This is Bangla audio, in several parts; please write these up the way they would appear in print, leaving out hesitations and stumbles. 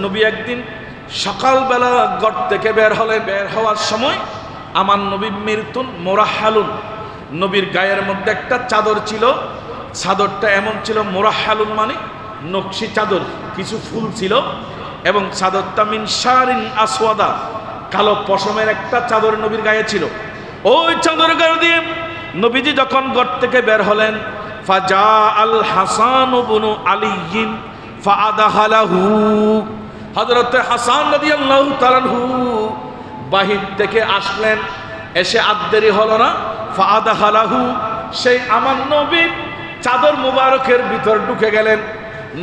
নবী একদিন সকালবেলা ঘর থেকে বের হওয়ার সময় আমার নবী মিরতুন মোরাহালুন, নবীর গায়ের মধ্যে একটা চাদর ছিল। চাদরটা এমন ছিল, মোরাহালুন মানে নকশি চাদর, কিছু ফুল ছিল, এবং চাদরটা মিন শারিন আসওয়াদা, কালো পশমের একটা চাদর নবীর গায়ে ছিল। ওই চাদর গায়ে দিয়ে নবীজি যখন ঘর থেকে বের হলেন, ফাজা আল হাসান ইবনু আলিয়্যিন ফাআদাহালাহু, হযরত হাসান রাদিয়াল্লাহু তাআলা আনহু বাহির থেকে আসলেন, এসে আর দেরি হলো না, ফাআদাহালাহু, সেই আমার নবীর চাদর মুবারকের ভিতর ঢুকে গেলেন।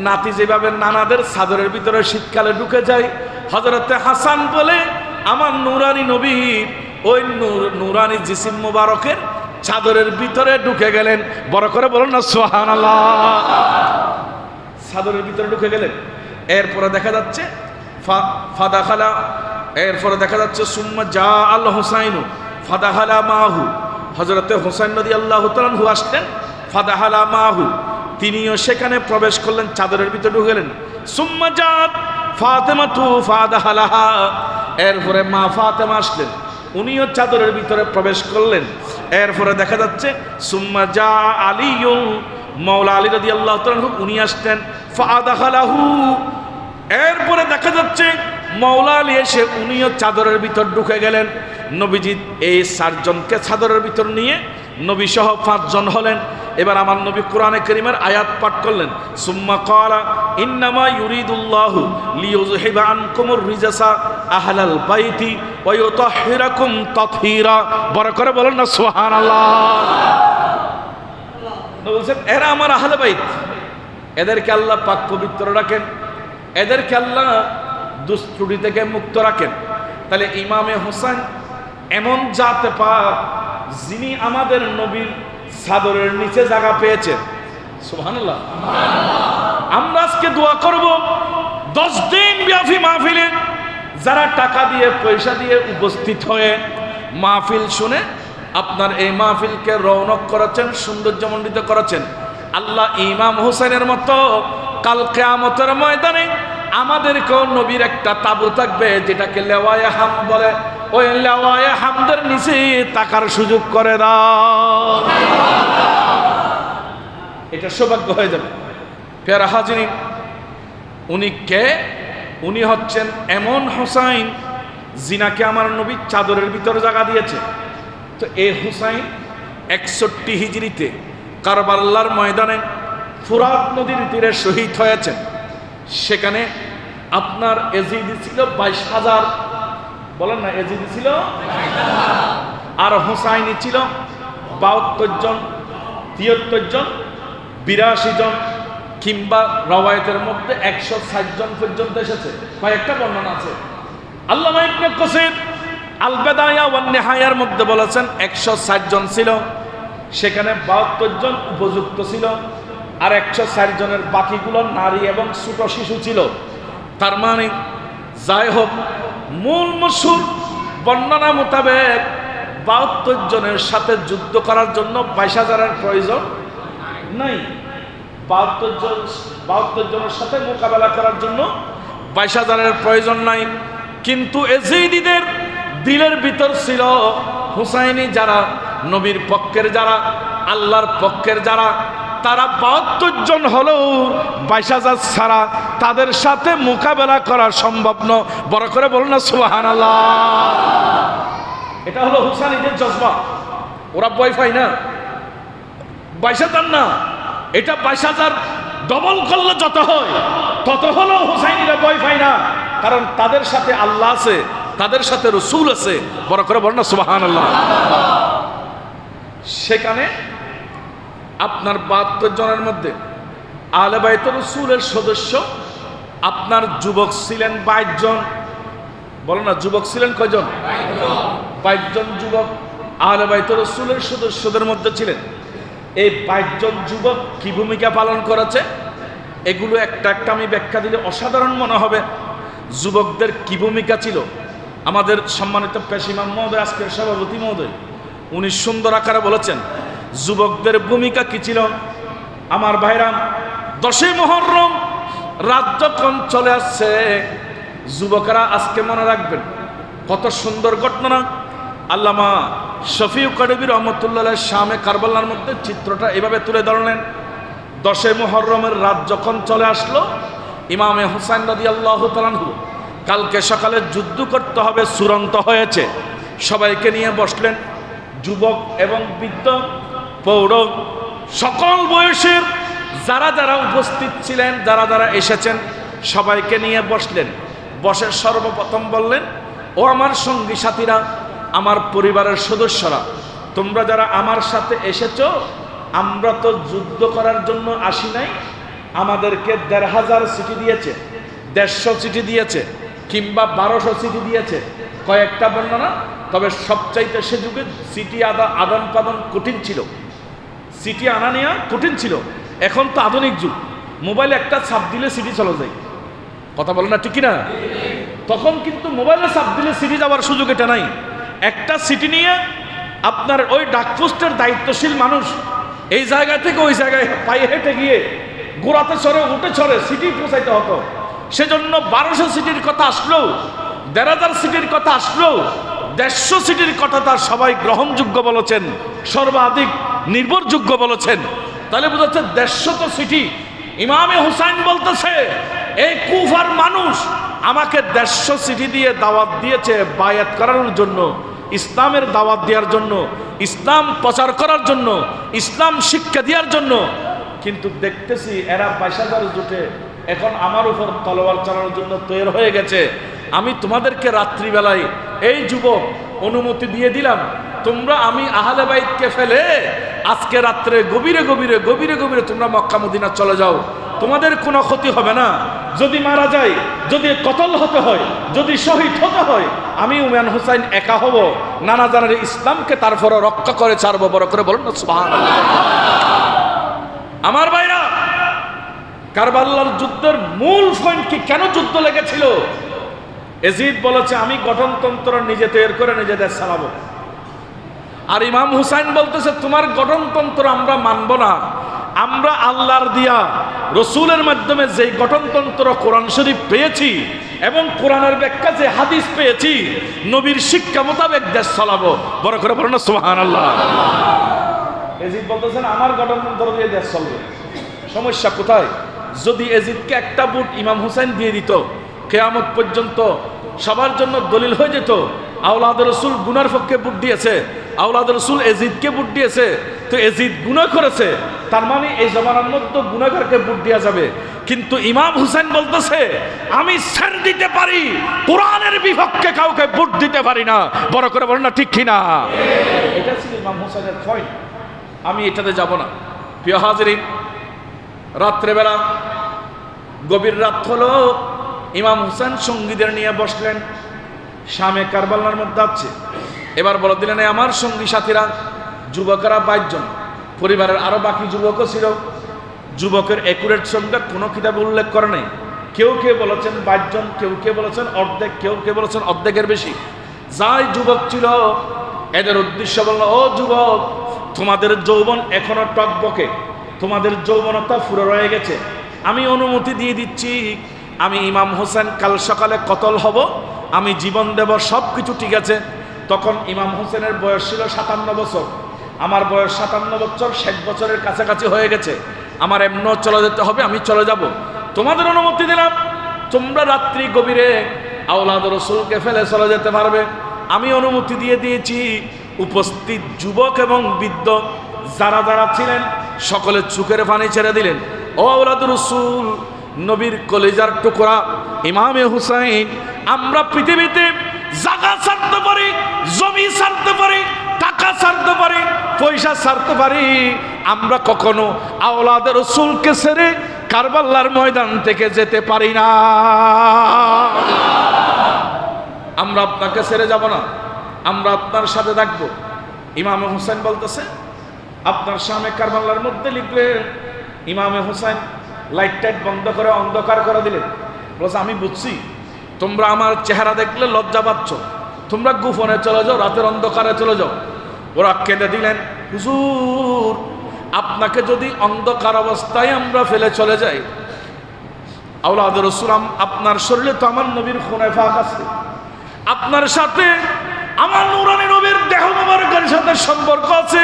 নাতি যেভাবে নানাদের চাদরের ভিতরে শীতকালে ঢুকে যায়, হযরত হাসান বলে আমার নুরানি নবীর ওই নুরানি জিসিম মুবারকের চাদরের ভিতরে ঢুকে গেলেন। বড় করে বলুন না সুবহানাল্লাহ। চাদরের ভিতরে ঢুকে গেলেন। এরপরে দেখা যাচ্ছে ফাদাখালা, এরপরে দেখা যাচ্ছে সুম্মা জা আল হুসাইনু ফাদাখালা মাহু, হযরতে হুসাইন রাদিয়াল্লাহু তাআলা আনহু আসলেন, ফাদাখালা মাহু, তিনিও সেখানে প্রবেশ করলেন, চাদরের ভিতরে ঢুকে গেলেন। সুম্মা জাত ফাতেমাতু ফাদাখালাহা, এরপরে মা ফাতেমা আসলেন, উনিও চাদরের ভিতরে প্রবেশ করলেন। এরপরে দেখা যাচ্ছে সুম্মা জা আলিয়্যু, মাওলা আলী রাদিয়াল্লাহু তাআলা আনহু, উনি আসলেন, ফাদাখালাহু, এরপরে দেখা যাচ্ছে মাওলা আলী এসে উনিও চাদরের ভিতর ঢুকে গেলেন। নবীজি এই 4 জনকে চাদরের ভিতর নিয়ে নবী সহ 5 জন হলেন। এবার আমার নবী কোরআনে কারীমের আয়াত পাঠ করলেন, সুম্মা ক্বালা ইন্নামা ইউরিদুল্লাহু লিইউযহিবা আনকুমুর রিজসা আহলাল বাইতি ওয়া ইউতাহহিরাকুম তাতহীরা। বড় করে বলেন না সুবহানাল্লাহ। বলছেন এরা আমার আহলে বাইত, এদেরকে আল্লাহ পাক পবিত্র রাখেন, এদেরকে আল্লাহ দুষ্ত্রুটি থেকে মুক্ত রাখেন। তাহলে ইমামে হোসেন এমন জাতে পাক, যিনি আমাদের নবীর চাদরের নিচে জায়গা পেয়েছেন। সুবহানাল্লাহ। আমরা আজকে দোয়া করব 10 দিন ব্যাপী মাহফিলে যারা টাকা দিয়ে পয়সা দিয়ে উপস্থিত হয়ে মাহফিল শুনে আপনার এই মাহফিলকে রৌনক করেছেন, সৌন্দর্যমণ্ডিত করেছেন, আল্লাহ ইমাম হোসেনের মতো কাল কিয়ামতের ময়দানে আমাদেরকেও নবীর একটা তাবু থাকবে, যেটাকে লেওয়ায়ে হামদ বলে, ওই লেওয়ায়ে হামদের নিচে তাকার সুযোগ করে দাও। এটা সৌভাগ্য হয়ে যাবে। প্যারা হাজিরিন, উনি কে? উনি হচ্ছেন এমন হুসাইন জিনাকে আমার নবী চাদরের ভিতরে জায়গা দিয়েছে। তো এই হুসাইন 61 হিজরিতে কারবালার ময়দানে ফুরাত নদীর তীরে শহীদ হয়েছেন। সেখানে আপনার এজিদি ছিল 22,000, বলেন না, এজিদি ছিল, আর হুসাইনি ছিল 72 জন, 73 জন, 82 জন, কিংবা রওয়ায়াতের মধ্যে 160 জন পর্যন্ত এসেছে। কয়েকটা বর্ণনা আছে। আল্লামা ইবনে কাসির আল বিদায়া ওয়ান নিহায়ার মধ্যে বলেছেন 160 জন ছিল, সেখানে 72 জন উপযুক্ত ছিল, আর 160 জনের বাকিগুলো নারী এবং ছোট শিশু ছিল। তার মানে যাই হোক, মূল মশহুর বর্ণনা মোতাবেক 72 জনের সাথে যুদ্ধ করার জন্য 22,000-এর প্রয়োজন নাই। 72 জনের সাথে মোকাবেলা করার জন্য 22,000-এর প্রয়োজন নাই। কিন্তু এজিদিদের দিলের ভিতর ছিল হুসাইনি যারা, নবীর পক্ষের যারা, আল্লাহর পক্ষের যারা, তারা 72 জন হলেও 22,000 ছাড়া তাদের সাথে মোকাবেলা করা সম্ভব নয়। বড় করে বলুন না সুবহানাল্লাহ। এটা হলো হুসাইনিদের জজবা। ওরা ভয় পায় না, 22,000 না, এটা 22,000 ডবল করলে যত হয় তত হলো হুসাইনিরা ভয় পায় না, কারণ তাদের সাথে আল্লাহ আছে, তাদের সাথে রসুল আছে। বড় করে বলুন না সুবহানাল্লাহ। সেখানে আপনার 72 জনের মধ্যে আহলে বাইত রসুলের সদস্য আপনার যুবক ছিলেন 22 জন। বলো না, যুবক ছিলেন কয়জন? 22 জন যুবক আহলে বাইত রসুলের সদস্যদের মধ্যে ছিলেন। এই 22 জন যুবক কি ভূমিকা পালন করেছে, এগুলো একটা একটা আমি ব্যাখ্যা দিলে অসাধারণ মনে হবে। যুবকদের কি ভূমিকা ছিল, আমাদের সম্মানিত পেশী ইমাম মহোদয়, আজকের সভাপতি মহোদয়, উনি সুন্দর আকারে বলেছেন যুবকদের ভূমিকা কি ছিল। আমার ভাইরা, 10ই মুহররম রাত যখন চলে আসছে যুবকেরা আজকে মনে রাখবেন, কত সুন্দর ঘটনা। আল্লামা শফিউ কাদেরী রহমতুল্লাহ শামে কারবালার মধ্যে চিত্রটা এভাবে তুলে ধরলেন। 10 মুহররমের রাত যখন চলে আসলো, ইমামে হুসাইন রাদিয়াল্লাহু তাআলা আনহু কালকে সকালে যুদ্ধ করতে হবে, চূড়ান্ত হয়েছে। সবাইকে নিয়ে বসলেন, যুবক এবং বৃদ্ধ, প্রৌঢ়, সকল বয়সের যারা যারা উপস্থিত ছিলেন, যারা যারা এসেছেন, সবাইকে নিয়ে বসলেন। বসে সর্বপ্রথম বললেন, ও আমার সঙ্গী সাথীরা, আমার পরিবারের সদস্যরা, তোমরা যারা আমার সাথে এসেছো, আমরা তো যুদ্ধ করার জন্য আসি নাই। আমাদেরকে 1,500 চিঠি দিয়েছে, 150 চিঠি দিয়েছে, কিংবা 1200 চিঠি দিয়েছে, কয়েকটা বর্ণনা। তবে সবচাইতে সে যুগে চিঠি আদান প্রদান কঠিন ছিল, চিঠি আনা নেওয়া কঠিন ছিল। এখন তো আধুনিক যুগ, মোবাইলে একটা ছাপ দিলে চিঠি চলে যায়। কথা বলে না, ঠিক কিনা? তখন কিন্তু মোবাইলে ছাপ দিলে চিঠি যাওয়ার সুযোগ এটা নাই। একটা চিঠি নিয়ে আপনার ওই ডাকপোস্টের দায়িত্বশীল মানুষ এই জায়গা থেকে ওই জায়গায় পায়ে হেঁটে গিয়ে গোড়াতে চড়ে উঠে চড়ে চিঠি পৌঁছাইতে হতো। সেজন্য 1200 চিঠির কথা আসলেও, 1,500 চিঠির কথা আসলেও, 150 চিঠির কথা তার সবাই গ্রহণযোগ্য বলেছেন, সর্বাধিক নির্ভরযোগ্য বলেছেন। তাহলে বোঝাচ্ছে 150 চিঠি। ইমামে হুসাইন বলতেছে, এই কুফার মানুষ আমাকে 150 চিঠি দিয়ে দাওয়াত দিয়েছে বায়াত করানোর জন্য, ইসলামের দাওয়াত দেওয়ার জন্য, ইসলাম প্রচার করার জন্য, ইসলাম শিক্ষা দেওয়ার জন্য। কিন্তু দেখতেছি এরা 22,000 জুটে এখন আমার উপর তলোয়ার চালানোর জন্য তৈরি হয়ে গেছে। আমি তোমাদেরকে রাত্রিবেলায়, এই যুবক, অনুমতি দিয়ে দিলাম, তোমরা আমি আহলে বাইতকে ফেলে আজকে রাত্রে গভীরে গভীরে গভীরে গভীরে তোমরা মক্কা মদিনা চলে যাও, তোমাদের কোনো ক্ষতি হবে না। যদি মারা যায়, যদি কতল হতে হয়, যদি শহীদ হতে হয়, আমি ইমাম হুসাইন একা হব, নানা জানের ইসলামকে তারপরে রক্ষা করে ছাড়বো। বড় করে বলুন না সুবহানাল্লাহ। আমার ভাইরা, কারবালার যুদ্ধের মূল পয়েন্ট কি, কেন যুদ্ধ লেগেছিল? এজিদ বলেছে, আমি গঠনতন্ত্র নিজে তৈরি করে নিজে দেশ চালাবো। আর ইমাম হুসাইন বলতেছে, তোমার গঠনতন্ত্র আমরা মানব না, আমরা আল্লাহর দিয়া রসুলের মাধ্যমে যে গঠনতন্ত্র কোরআন শরীফ পেয়েছি এবং কোরআনের ব্যাখ্যা যে হাদিস পেয়েছি, নবীর শিক্ষা মোতাবেক দেশ চালাবো। বড় করে বলো না সুবহানাল্লাহ। এজিদ বলতেছেন, আমার গঠনতন্ত্র দিয়ে দেশ চলবে। সমস্যা কোথায়? যদি এজিদকে একটা বুট ইমাম হুসাইন দিয়ে দিত, কিয়ামত পর্যন্ত সবার জন্য দলিল হয়ে যেত, আওলাদ রসুল গুনার পক্ষে বুট দিয়েছে, আওলাদ রসুল এজিদকে বুট দিয়েছে, তো এজিদ গুনাহ করেছে, তার মানে এই জমানার মধ্যে গুনাহগারকে বুট দেওয়া যাবে। কিন্তু ইমাম হুসাইন বলতেছে, আমি ছাড় দিতে পারি, কোরআনের বিপক্ষে কাউকে বুট দিতে পারি না। বড় করে বলেন না, ঠিক কিনা? এটা ছিল ইমাম হুসাইনের পয়েন্ট। আমি এটাতে যাব না। প্রিয় হাজিরিন, রাত্রেবেলা গভীর রাত হলো, ইমাম হুসাইন সঙ্গীদের নিয়ে বসলেন, শামে কারবালার মধ্যে আছে। এবার বলে দিলেন, আমার সঙ্গী সাথীরা, যুবকেরা 22 জন, পরিবারের আরো বাকি যুবকও ছিল। যুবকের একুরেট সংখ্যা কোনো কিতাবে উল্লেখ করে নেই। কেউ কেউ বলেছেন 22 জন, কেউ কেউ বলেছেন অর্ধেক, কেউ কেউ বলেছেন অর্ধেকের বেশি। যাই যুবক ছিল, এদের উদ্দেশ্য বলল, ও যুবক, তোমাদের যৌবন এখনো টকবকে, তোমাদের যৌবনতা ফুরে রয়ে গেছে। আমি অনুমতি দিয়ে দিচ্ছি, আমি ইমাম হোসেন কাল সকালে কতল হব, আমি জীবন দেব, সব কিছু ঠিক আছে। তখন ইমাম হোসেনের বয়স ছিল 57 বছর, আমার বয়স 57 বছর, 60 বছরের কাছাকাছি হয়ে গেছে। আমার এমনও চলে যেতে হবে, আমি চলে যাব। তোমাদের অনুমতি দিলাম, তোমরা রাত্রি গভীরে আওলাদ রসুলকে ফেলে চলে যেতে পারবে। আমি অনুমতি দিয়ে দিয়েছি। উপস্থিত যুবক এবং বৃদ্ধ যারা যারা ছিলেন সকলে চোখের পানি ছেড়ে দিলেন। ও আওলাদ রসুল, নবীর কলিজার টুকরা ইমামে হুসাইন, আমরা পৃথিবীতে জায়গা ছাড়তে পারি, জমি ছাড়তে পারি, টাকা ছাড়তে পারি, পয়সা ছাড়তে পারি, আমরা কখনো আওলাদ রসুলকে ছেড়ে কারবালার ময়দান থেকে যেতে পারি না। আমরা আপনাকে ছেড়ে যাব না, আমরা আপনার সাথে থাকবো। ইমামে হুসাইন বলতেছে, আপনার সামনে কারবালার মধ্যে লিখলেন। ইমামে হুসাইন লাইট টাইট বন্ধ করে অন্ধকার করে দিলেন। বলছে, আমি বুঝছি তোমরা আমার চেহারা দেখলে লজ্জা পাচ্ছ, তোমরা গোপনে চলে যাও, রাতের অন্ধকারে চলে যাও। ওরা কেঁদে দিলেন, হুজুর, আপনাকে যদি অন্ধকার অবস্থায় আমরা ফেলে চলে যাই, আওলাদ রাসূল, আপনার শরীরে তো আমার নবীর খুনে পাক আছে, আপনার সাথে আমার নূরানী নবীর দেহ মোবারকের সাথে সম্পর্ক আছে।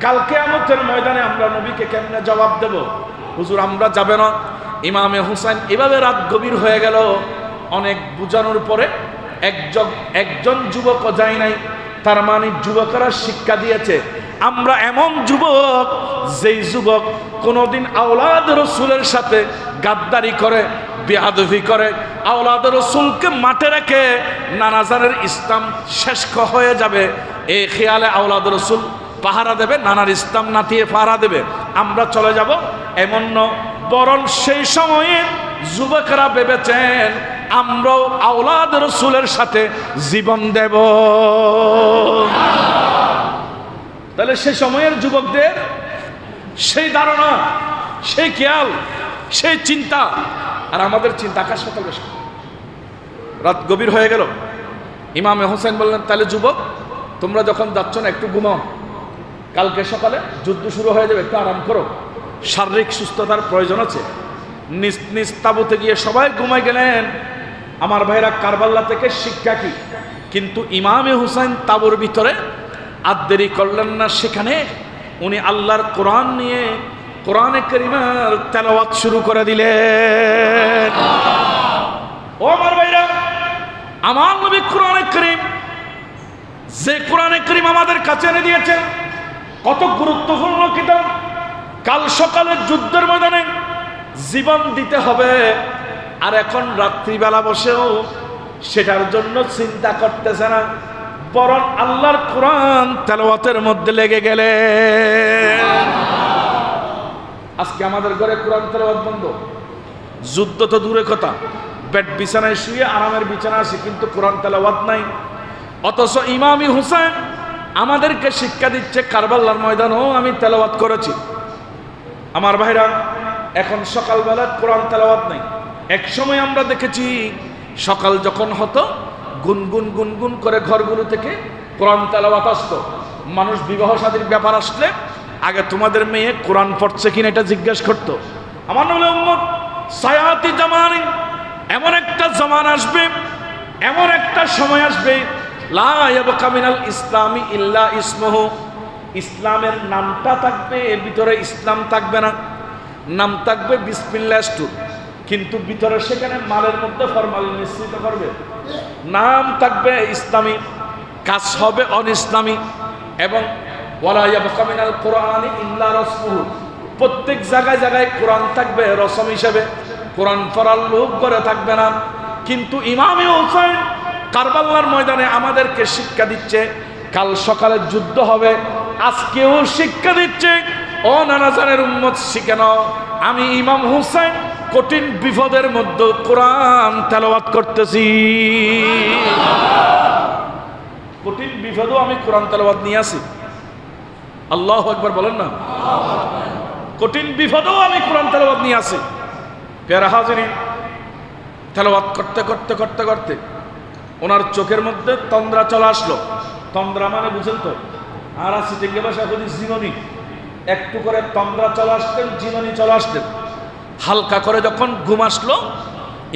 কাল কিয়ামতের ময়দানে আমরা নবীকে কেমনে জবাব দেব? হুজুর আমরা যাবে না। ইমামে হুসাইন এভাবে রাত গভীর হয়ে গেল। অনেক বুঝানোর পরে একজন যুবকও যায় নাই। তার মানে যুবকরা শিক্ষা দিয়েছে, আমরা এমন যুবক যেই যুবক কোনোদিন আওলাদ রাসূলের সাথে গাদ্দারি করে, বেয়াদবি করে, আওলাদ রাসূলকে মাঠে রেখে নানাজানের ইসলাম শেষ হয়ে যাবে এই খেয়ালে আওলাদ রাসূল পাহারা দেবে, নানার ইসলাম নাতিয়ে পাহারা দেবে, আমরা চলে যাব, এমন নয়। বরং সেই সময়ে যুবকরা ভেবেছেন আমরাও আওলাদ রাসূলের সাথে জীবন দেব। তাহলে সেই সময়ের যুবকদের সেই ধারণা, সেই খেয়াল, সেই চিন্তা, আর আমাদের চিন্তা আকাশ পাতাল বেশি। রাত গভীর হয়ে গেল। ইমামে হোসেন বললেন, তাহলে যুবক তোমরা যখন যাচ্ছ না একটু ঘুমাও, কালকে সকালে যুদ্ধ শুরু হয়ে যাবে, একটু আরাম করো, শারীরিক সুস্থতার প্রয়োজন আছে। নিজ নিজ তাঁবুতে গিয়ে সবাই ঘুমাই গেলেন। আমার ভাইরা, কারবাল্লা থেকে শিক্ষা কি? কিন্তু ইমামে হুসাইন তাঁবুর ভিতরে আর দেরি করলেন না। সেখানে উনি আল্লাহর কোরআন নিয়ে কোরআনে কারীমের তেলাওয়াত শুরু করে দিলেন। ও আমার ভাইরা, আমার নবী কোরআনে কারীম, যে কোরআনে কারীম আমাদের কাছে এনে দিয়েছেন, কত গুরুত্বপূর্ণ কিতাব। কাল সকালে যুদ্ধের ময়দানে জীবন দিতে হবে, আর এখন রাত্রিবেলা বসেও সেটার জন্য চিন্তা করতেছে না, বরং আল্লাহর কোরআন তেলাওয়াতের মধ্যে লেগে গেলেন। আজকে আমাদের ঘরে কোরআন তেলাওয়াত বন্ধ। যুদ্ধ তো দূরে কথা, বেড বিছানায় শুয়ে আরামের বিছানা আছে, কিন্তু কোরআন তেলাওয়াত নাই। অথচ ইমামি হুসাইন আমাদেরকে শিক্ষা দিচ্ছে, কারবালার ময়দানও আমি তেলাওয়াত করেছি। আমার ভাইরা, এখন সকালবেলা কোরআন তেলাওয়াত নাই। এক সময় আমরা দেখেছি সকাল যখন হতো গুনগুন গুনগুন করে ঘরগুলো থেকে কোরআন তেলাওয়াত আসতো। মানুষ বিবাহ শাদীর ব্যাপার আসলে আগে তোমাদের মেয়ে কোরআন পড়ছে কিনা এটা জিজ্ঞেস করতো। আমার নাম উম্মত সায়াতি জামানি, এমন একটা জামান আসবে, এমন একটা সময় আসবে, লা ইয়াবকা মিনাল ইসলামি ইল্লা ইসমুহু, ইসলামের নামটা থাকবে, ভিতরে ইসলাম থাকবে না। নাম থাকবে বিসমিল্লাহ স্টুর, কিন্তু ভিতরে সেখানে মালের মধ্যে ফরমালিন মিশ্রিত করবে। নাম থাকবে ইসলামী, কাজ হবে অনিসলামী। এবং ওয়ালা ইয়াবকা মিনাল কোরআনি ইল্লা রাসমুহু, প্রত্যেক জায়গায় জায়গায় কোরআন থাকবে রসম হিসেবে, কোরআন পড়ার লোক করে থাকবে না। কিন্তু ইমামে হুসাইন কারবালার ময়দানে আমাদেরকে শিক্ষা দিচ্ছে, কাল সকালে যুদ্ধ হবে, আজকেও শিক্ষা দিচ্ছে, ও নানাজানের উম্মত শিখে নাও, আমি ইমাম হুসাইন কঠিন বিপদের মধ্যে কোরআন তেলাওয়াত করতেছি। কঠিন বিপদেও আমি কোরআন তেলাওয়াত নিয়ে আসি। আল্লাহু আকবার বলেন না। কঠিন বিপদেও আমি কোরআন তেলাওয়াত নিয়ে আসি। প্যারা হাজিরিন, তেলাওয়াত করতে করতে করতে করতে ওনার চোখের মধ্যে তন্দ্রা চলে আসলো। তন্দ্রা মানে বুঝেন তো, আর আসি টেঙ্গে ভাষা বলি জীবনী। একটু করে তন্দ্রা চলে আসতেন, জীবনী চলে আসতেন। হালকা করে যখন ঘুম আসলো,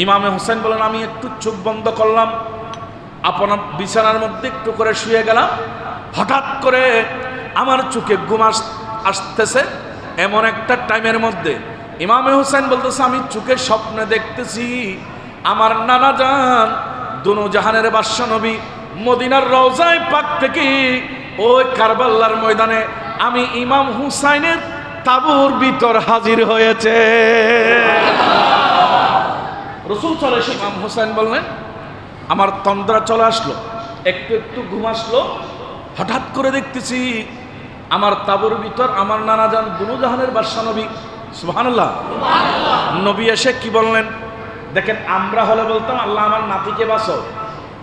ইমামে হোসেন বলেন, আমি একটু চোখ বন্ধ করলাম, আপনার বিছানার মধ্যে একটু করে শুয়ে গেলাম। হঠাৎ করে আমার চোখে ঘুম আসতেছে। এমন একটা টাইমের মধ্যে ইমামে হোসেন বলতেছে, আমি চোখে স্বপ্নে দেখতেছি আমার নানা জান দুনো জাহানের বাদশা নবী মদিনার রওজায়ে পাক থেকে ওই কারবালার ময়দানে আমি ইমাম হুসাইনের তাবুর ভিতর হাজির হয়েছে। রাসূল চলে এসে ইমাম হুসাইন বললেন, আমার তন্দ্রা চলে আসলো, একটু একটু ঘুম আসলো, হঠাৎ করে দেখতেছি আমার তাবুর ভিতর আমার নানা জান দুনো জাহানের বাদশা নবী, সুবহানাল্লাহ, নবী এসে কি বললেন দেখেন। আমরা হলে বলতাম আল্লাহ আমার নাতিকে বাঁচাও,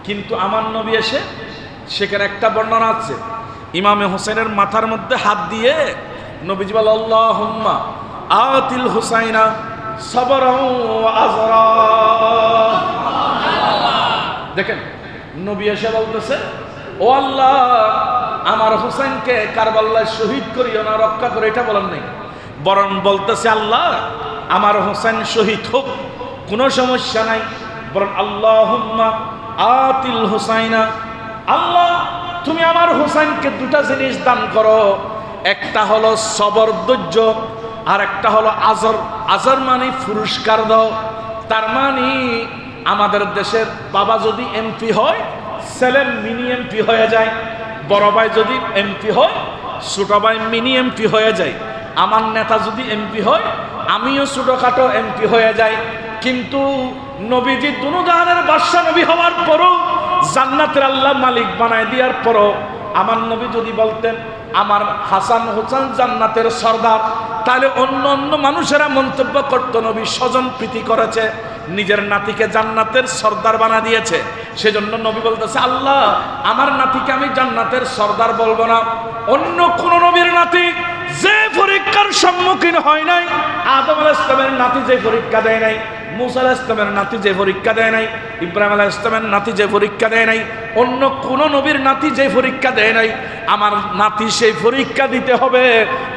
কিন্তু আমার নবী এসে সেখানে একটা বর্ণনা আছে, ইমামে হোসেনের মাথার মধ্যে হাত দিয়ে নবীজি বলে, আল্লাহুম্মা আতিল হুসাইনা সাবরাও ওয়া আজরা। দেখেন নবী এসে বলতেছে, ও আল্লাহ আমার হুসাইনকে কারবালায় শহীদ করিও না, রক্ষা করে, এটা বলেন নাই, বরং বলতেছে আল্লাহ আমার হুসাইন শহীদ হোক, কোনো সমস্যা নাই, বরং আল্লাহুম্মা আতিল হুসাইনা, আল্লাহ তুমি আমার হুসাইনকে দুটা জিনিস দান করো, একটা হলো সবর ধৈর্য, আর একটা হলো আজর। আজর মানে পুরস্কার দাও। তার মানে আমাদের দেশের বাবা যদি এমপি হয়, ছেলে মিনি এমপি হয়ে যায়, বড় ভাই যদি এমপি হয়, ছোট ভাই মিনি এমপি হয়ে যায়, আমার নেতা যদি এমপি হয়, আমিও ছোটখাটো এমপি হয়ে যাই। কিন্তু নবীজি দুনিয়ার বাদশা নবী হওয়ার পরও, জান্নাতের আল্লাহ মালিক বানায় দেওয়ার পরও, আমার নবী যদি বলতেন আমার হাসান হোসেন জান্নাতের সর্দার, তাহলে অন্য অন্য মানুষেরা মন্তব্য করত নবী স্বজন প্রীতি করেছে, নিজের নাতিকে জান্নাতের সর্দার বানা দিয়েছে। সেজন্য নবী বলতেছে আল্লাহ আমার নাতিকে আমি জান্নাতের সর্দার বলবো না। অন্য কোন নবীর নাতি যে পরীক্ষার সম্মুখীন হয় নাই, আদম আলাইহিস সালামের নাতি যে পরীক্ষা দেয় নাই, মুসা আলাইহিস সালামের নাতি যে পরীক্ষা দেয় নাই, ইব্রাহিম আলাইহিস সালামের নাতি যে পরীক্ষা দেয় নাই, অন্য কোন নবীর নাতি যে পরীক্ষা দেয় নাই, আমার নাতি সেই পরীক্ষা দিতে হবে।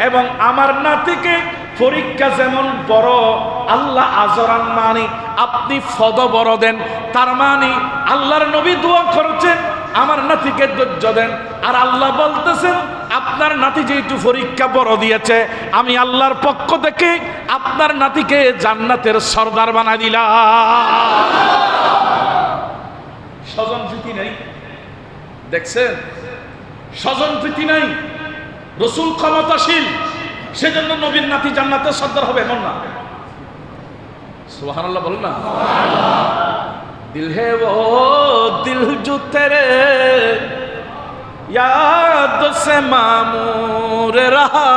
এবং আমার নাতিকে পরীক্ষা যেমন বড়, আল্লাহ আজরান মানে আপনি ফদ বড় দেন, তার মানে আল্লাহর নবী দোয়া করেছেন আমার নাতিকে ধৈর্য দেন। আর আল্লাহ বলতেছেন আপনার নাতি যেহেতু পরীক্ষা বড় দিয়েছে, আমি আল্লাহর পক্ষ থেকে আপনার নাতিকে জান্নাতের সর্দার বানাই দিলাম। স্বজন প্রীতি নাই, দেখছেন? স্বজন প্রীতি নাই। রাসূল ক্ষমতাশীল, সেজন্য নবীর নাতি জান্নাতের সর্দার হবে, এমন না। সুবহানাল্লাহ বলুন না। দিল হে ও দিল জো তেরে याद से मामूर रहा,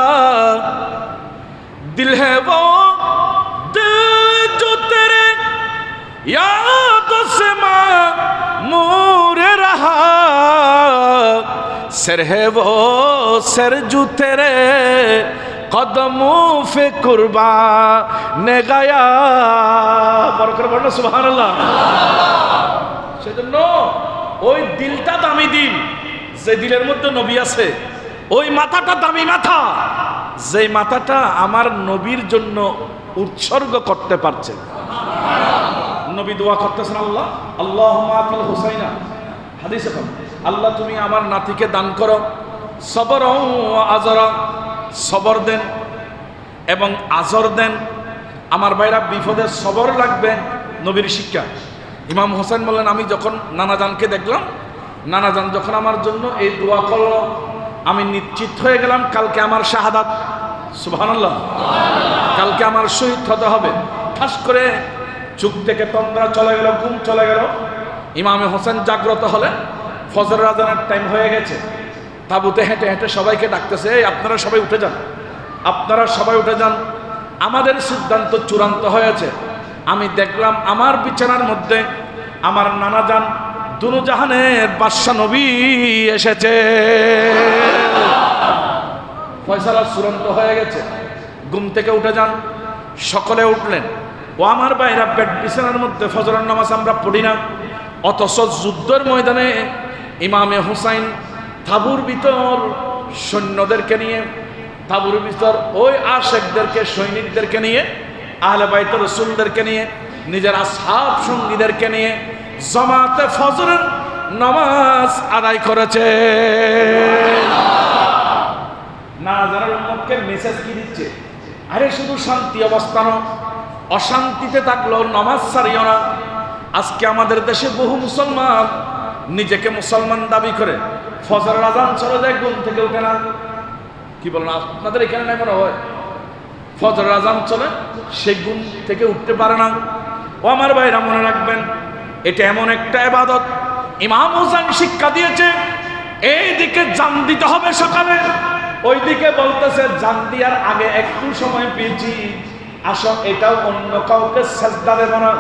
दिल है वो दिल जो तेरे याद से मामूर रहा, सर है वो सर जो तेरे कदमों पे कुर्बान गया। বরকত বলো সুবহানাল্লাহ। সেজন্য ওই দিলটা দামি দিল, যে দিলের মধ্যে নবী আছে, ওই মাথাটা দামি মাথা, যে মাথাটা আমার নবীর জন্য উৎসর্গ করতে পারছে। নবী দোয়া করতেছেন আল্লাহ আল্লাহুম্মা আতিল হুসাইনা, হাদিসে পাবেন আল্লাহ তুমি আমার নাতিকে দান করো সবর ও আজরা, সবর দেন এবং আজর দেন। আমার ভাইরা বিপদে সবর লাগবে, নবীর শিক্ষা। ইমাম হোসেন বললেন আমি যখন নানাজানকে দেখলাম, নানাজান যখন আমার জন্য এই দোয়া করলো, আমি নিশ্চিত হয়ে গেলাম কালকে আমার শাহাদাত। সুবহানাল্লাহ। কালকে আমার শহীদ হতে হবে। ঠাস করে চোখ থেকে তন্দ্রা চলে গেল, ঘুম চলে গেল। ইমামে হোসেন জাগ্রত হলে ফজর আজানের টাইম হয়ে গেছে। তাবুতে হেঁটে হেঁটে সবাইকে ডাকতেছে, এই আপনারা সবাই উঠে যান, আপনারা সবাই উঠে যান, আমাদের সিদ্ধান্ত চূড়ান্ত হয়েছে। আমি দেখলাম আমার বিছানার মধ্যে আমার নানাজান দুনুজাহানের বাদশা নবী এসেছে, ফয়সালা চূড়ান্ত হয়ে গেছে। ঘুম থেকে উঠে যান, সকলে উঠলেন। ও আমার ভাইরা, বেড বিছানার মধ্যে ফজরের নামাজ আমরা পড়ি না, অথচ যুদ্ধের ময়দানে ইমামে হুসাইন তাবুর ভিতর সৈন্যদেরকে নিয়ে, তাবুর ভিতর ওই আশেকদেরকে, সৈনিকদেরকে নিয়ে, আহলে বাইত রাসূলদেরকে নিয়ে, নিজের আসহাব সঙ্গীদেরকে নিয়ে জামাতে ফজরের নামাজ আদায় করেছে। না যারা উম্মতকে মেসেজ কি দিচ্ছে, আরে শুধু শান্তি অবস্থান, অশান্তিতে থাকলেও নামাজ ছাড়িও না। আজকে আমাদের দেশে বহু মুসলমান নিজেকে মুসলমান দাবি করে, ফজরের আজান চলে যায়, ঘুম থেকে উঠে না। কি বলেন আপনাদের এখানে নাই মনে হয়? ফজরের আজান চলে, সে ঘুম থেকে উঠতে পারে না। ও আমার ভাইরা মনে রাখবেন, এটা এমন একটা ইবাদত ইমাম হোসেন শিক্ষা দিয়েছে। এই দিকে জান দিতে হবে সকালে, ওই দিকে বলতেছে জান দেওয়ার আগে একটু সময় পেয়েছি, আসো এটাও অন্য কাউকে সেজদা দেব না,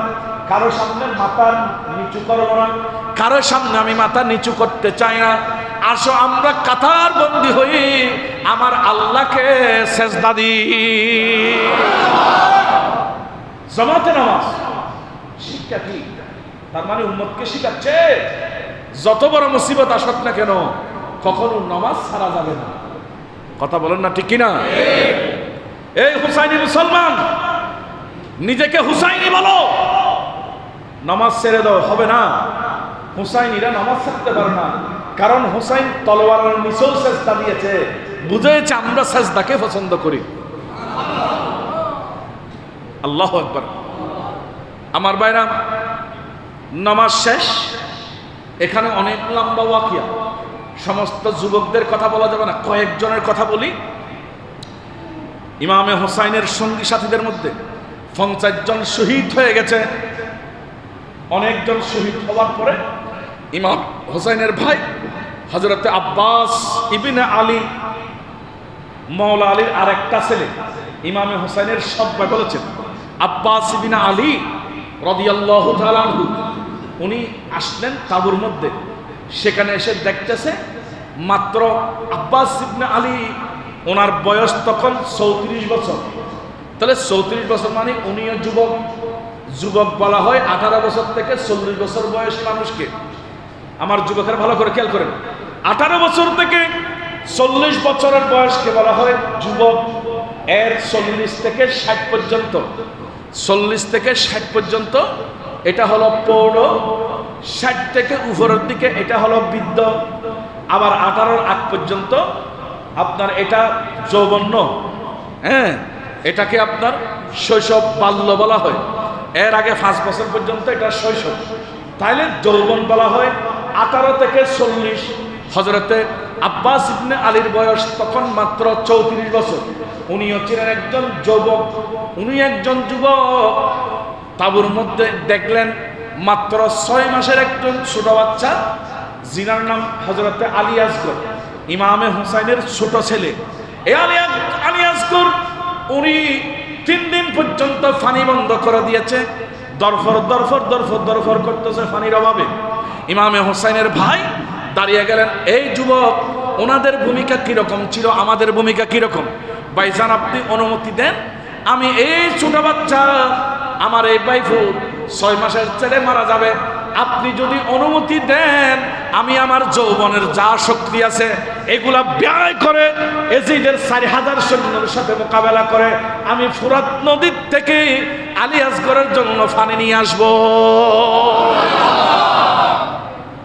কারো সামনে মাথা নিচু করব না, কারো সামনে আমি মাথা নিচু করতে চাই না। আসো আমরা কাতার বন্দী হই, আমার আল্লাহকে সেজদা দিই। জামাতে নামাজ শিক্ষা কি? তার মানে উম্মতকে শিখাচ্ছে যত বড় মুসিবত আসুক না কেন, কখনো নামাজ ছাড়া যাবে না। কথা বলেন না ঠিক কিনা? এই হুসাইনি মুসলমান, নিজেকে হুসাইনি বলো, নামাজ ছেড়ে দাও, হবে না। হুসাইনিরা নামাজ ছাড়তে পারে না, কারণ হুসাইন তলোয়ারের নিচেও সেজদা দিয়েছে, বুঝেছে আমরা সেজদাকে পছন্দ করি। আল্লাহু আকবার। আমার ভাইরা, নামাজ শেষ, এখানে অনেক লম্বা ওয়াকিয়া, সমস্ত যুবকদের কথা বলা যাবে না, কয়েকজনের কথা বলি। ইমামে হুসাইনের সঙ্গী সাথীদের মধ্যে 50 জন শহীদ হয়ে গেছে। অনেকজন শহীদ হওয়ার পরে ইমাম হুসাইনের ভাই হযরতে আব্বাস ইবনে আলী, মাওলা আলীর আরেকটা ছেলে, ইমামে হুসাইনের সব্বা বলেছেন আব্বাস ইবনে আলী রাদিয়াল্লাহু তাআলা আনহু, উনি আসলেন তাঁবুর মধ্যে। সেখানে এসে দেখতেছে মাত্র আব্বাস ইবনে আলী, ওনার বয়স তখন 34 বছর। তাহলে 34 বছর মানে উনিও যুবক। যুবক বলা হয় 18 বছর থেকে 40 বছর বয়সী মানুষকে। আমার যুবকেরা ভালো করে খেয়াল করেন, 18 বছর থেকে 40 বছরের বয়সকে বলা হয় যুবক। এর 40 থেকে 60 পর্যন্ত, 40 থেকে 60 পর্যন্ত এটা হলো প্রৌঢ়, 60 থেকে উপরের দিকে এটা হলো বৃদ্ধ, আবার 18 আগ পর্যন্ত আপনার এটা যৌবন্য। হ্যাঁ, এটাকে আপনার শৈশব বাল্য বলা হয়। এর আগে 5 বছর পর্যন্ত এটা শৈশব। তাইলে যৌবন বলা হয় 18 থেকে 40। হযরতে আব্বাস ইবনে আলীর বয়স তখন মাত্র 34 বছর। উনিও ছিলেন একজন যুবক, উনি একজন যুবক। তাঁবুর মধ্যে দেখলেন মাত্র 6 মাসের একজন ছোট বাচ্চা, জিনার নাম হযরতে আলী আসগর, ইমামে হুসাইনের ছোট ছেলে। এই আলী আসগর উনি 3 দিন পর্যন্ত পানি বন্ধ করে দিয়েছে, দরফর দরফর দরফর দরফর করতেছে পানির অভাবে। ইমামে হুসাইনের ভাই দাঁড়িয়ে গেলেন, এই যুবক, ওনাদের ভূমিকা কিরকম ছিল, আমাদের ভূমিকা কিরকম? ভাইজান, আপনি অনুমতি দেন, আমি এই ছোট বাচ্চা, আমার এই ভাইফু 6 মাসের ছেলে মারা যাবে, আপনি যদি অনুমতি দেন আমি আমার যৌবনের যা শক্তি আছে এগুলা ব্যয় করে এজিদের 4000 সৈন্যের সাথে মোকাবেলা করে আমি ফুরাত নদীর থেকে আলী আসগরের জন্য পানি নিয়ে আসবো।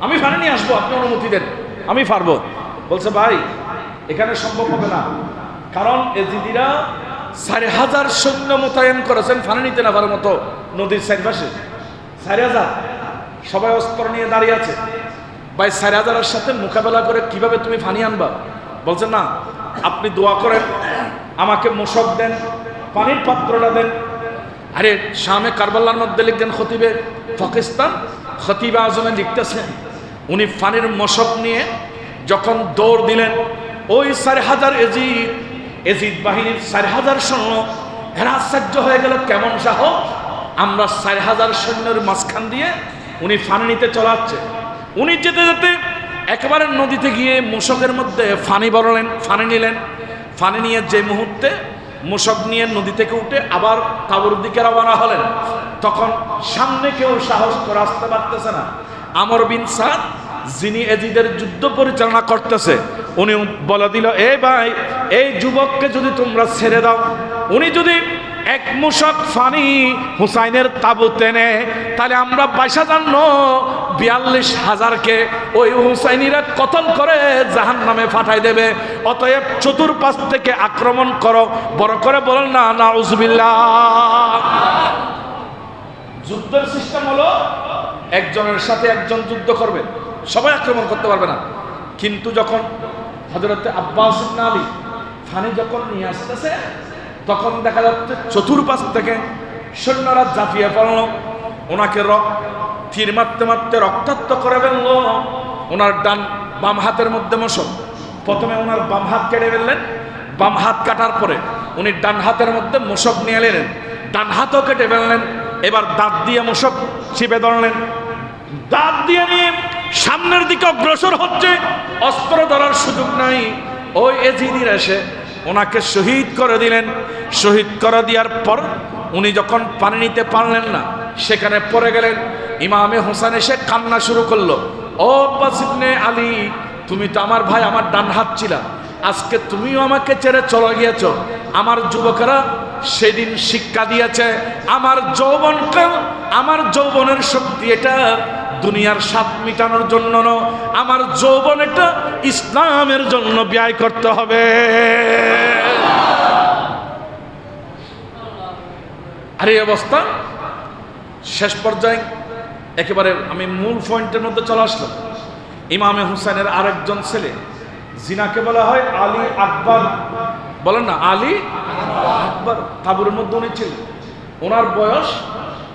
আমি পানি নিয়ে আসবো, আপনি অনুমতি দেন, আমি পারবো। বলছে ভাই, এখানে সম্ভব হবে না, কারণ এজিদিরা 4000 সৈন্য মোতায়েন করেছেন পানি নিতে না পারার মতো নদীর চারপাশে। 4000 সবাই অস্ত্র নিয়ে দাঁড়িয়ে আছে। ভাই, 4000-এর সাথে মোকাবেলা করে কিভাবে তুমি পানি আনবা? বলছে না, আপনি দোয়া করেন, আমাকে মোশক দেন, পানির পাত্রটা দেন। আরে শামে কারবালার মধ্যে লিখতেন খতিবে পাকিস্তান, খতিবে আজমে লিখতেছেন, উনি পানির মোশক নিয়ে যখন দৌড় দিলেন, ওই 4000 এজিদ বাহিনীর 4000 সৈন্য এরা আশ্চর্য হয়ে গেল, কেমন সাহস! আমরা 4000 সৈন্যের মাঝখান দিয়ে উনি পানি নিতে চলাচ্ছে। উনি যেতে যেতে একেবারে নদীতে গিয়ে মোশকের মধ্যে পানি ভরলেন, পানি নিলেন। পানি নিয়ে যে মুহূর্তে মোশক নিয়ে নদী থেকে উঠে আবার তাঁবুর দিকে রওনা হলেন, তখন সামনে কেউ সাহস করে আসতে পারতেছে না। আমর বিন সাদ, যিনি এজিদের যুদ্ধ পরিচালনা করতেছে, উনি বলে দিল, এ ভাই, এই যুবককে যদি তোমরা ছেড়ে দাও, উনি যদি এক মুশক পানি হুসাইনের তাঁবুতে নেয়, তাহলে আমরা 42,000কে ওই হুসাইনিরা কতল করে জাহান্নামে পাঠাই দেবে। অতএব চতুর্পাশ থেকে আক্রমণ করো। বড় করে বলেন না নাউজুবিল্লাহ। যুদ্ধের সিস্টেম হলো একজনের সাথে একজন যুদ্ধ করবে, সবাই আক্রমণ করতে পারবে না। কিন্তু যখন হযরতে আব্বাস ইবনে আলী পানি যখন নিয়ে আসতেছে, তখন দেখা যাচ্ছে চতুর্পাশ থেকে সৈন্যরা ঝাঁপিয়ে পড়ল, ওনাকে তীর মারতে মারতে রক্তাক্ত করে ফেলল। ওনার বাম হাতের মধ্যে মোশক, প্রথমে ওনার বাম হাত কেটে ফেললেন, বাম হাত কাটার পরে উনি ডান হাতের মধ্যে মোশক নিয়ে এলেন, ডান হাতও কেটে ফেললেন। এবার দাঁত দিয়ে মোশক চিপে ধরলেন, দাঁত দিয়ে নিয়ে সামনের দিকে অগ্রসর হচ্ছে, অস্ত্র ধরার সুযোগ নাই। ওই এজিদির এসে ওনাকে শহীদ করে দিলেন। শহীদ করে দেওয়ার পর উনি যখন পানি নিতে পারলেন না, সেখানে পড়ে গেলেন। ইমামে হোসেন এসে কান্না শুরু করলো, ও আব্বাস ইবনে আলী, তুমি তো আমার ভাই, আমার ডান হাত ছিলা, আজকে তুমিও আমাকে ছেড়ে চলে গিয়েছ। আমার যুবকেরা সেদিন শিক্ষা দিয়েছে আমার যৌবনকাল, আমার যৌবনের শক্তি এটা দুনিয়ার স্বাদ মিটানোর জন্য নয়, আমার যৌবন এটা ইসলামের জন্য ব্যয় করতে হবে। আর এই অবস্থা শেষ পর্যায়ে একেবারে আমি মূল পয়েন্টের মধ্যে চলে আসলাম। ইমামে হুসাইনের আরেকজন ছেলে, জিনাকে বলা হয় আলী আকবর, বলেন না আলী আকবর, তাবুরের মধ্যে উনি ছিলেন। ওনার বয়স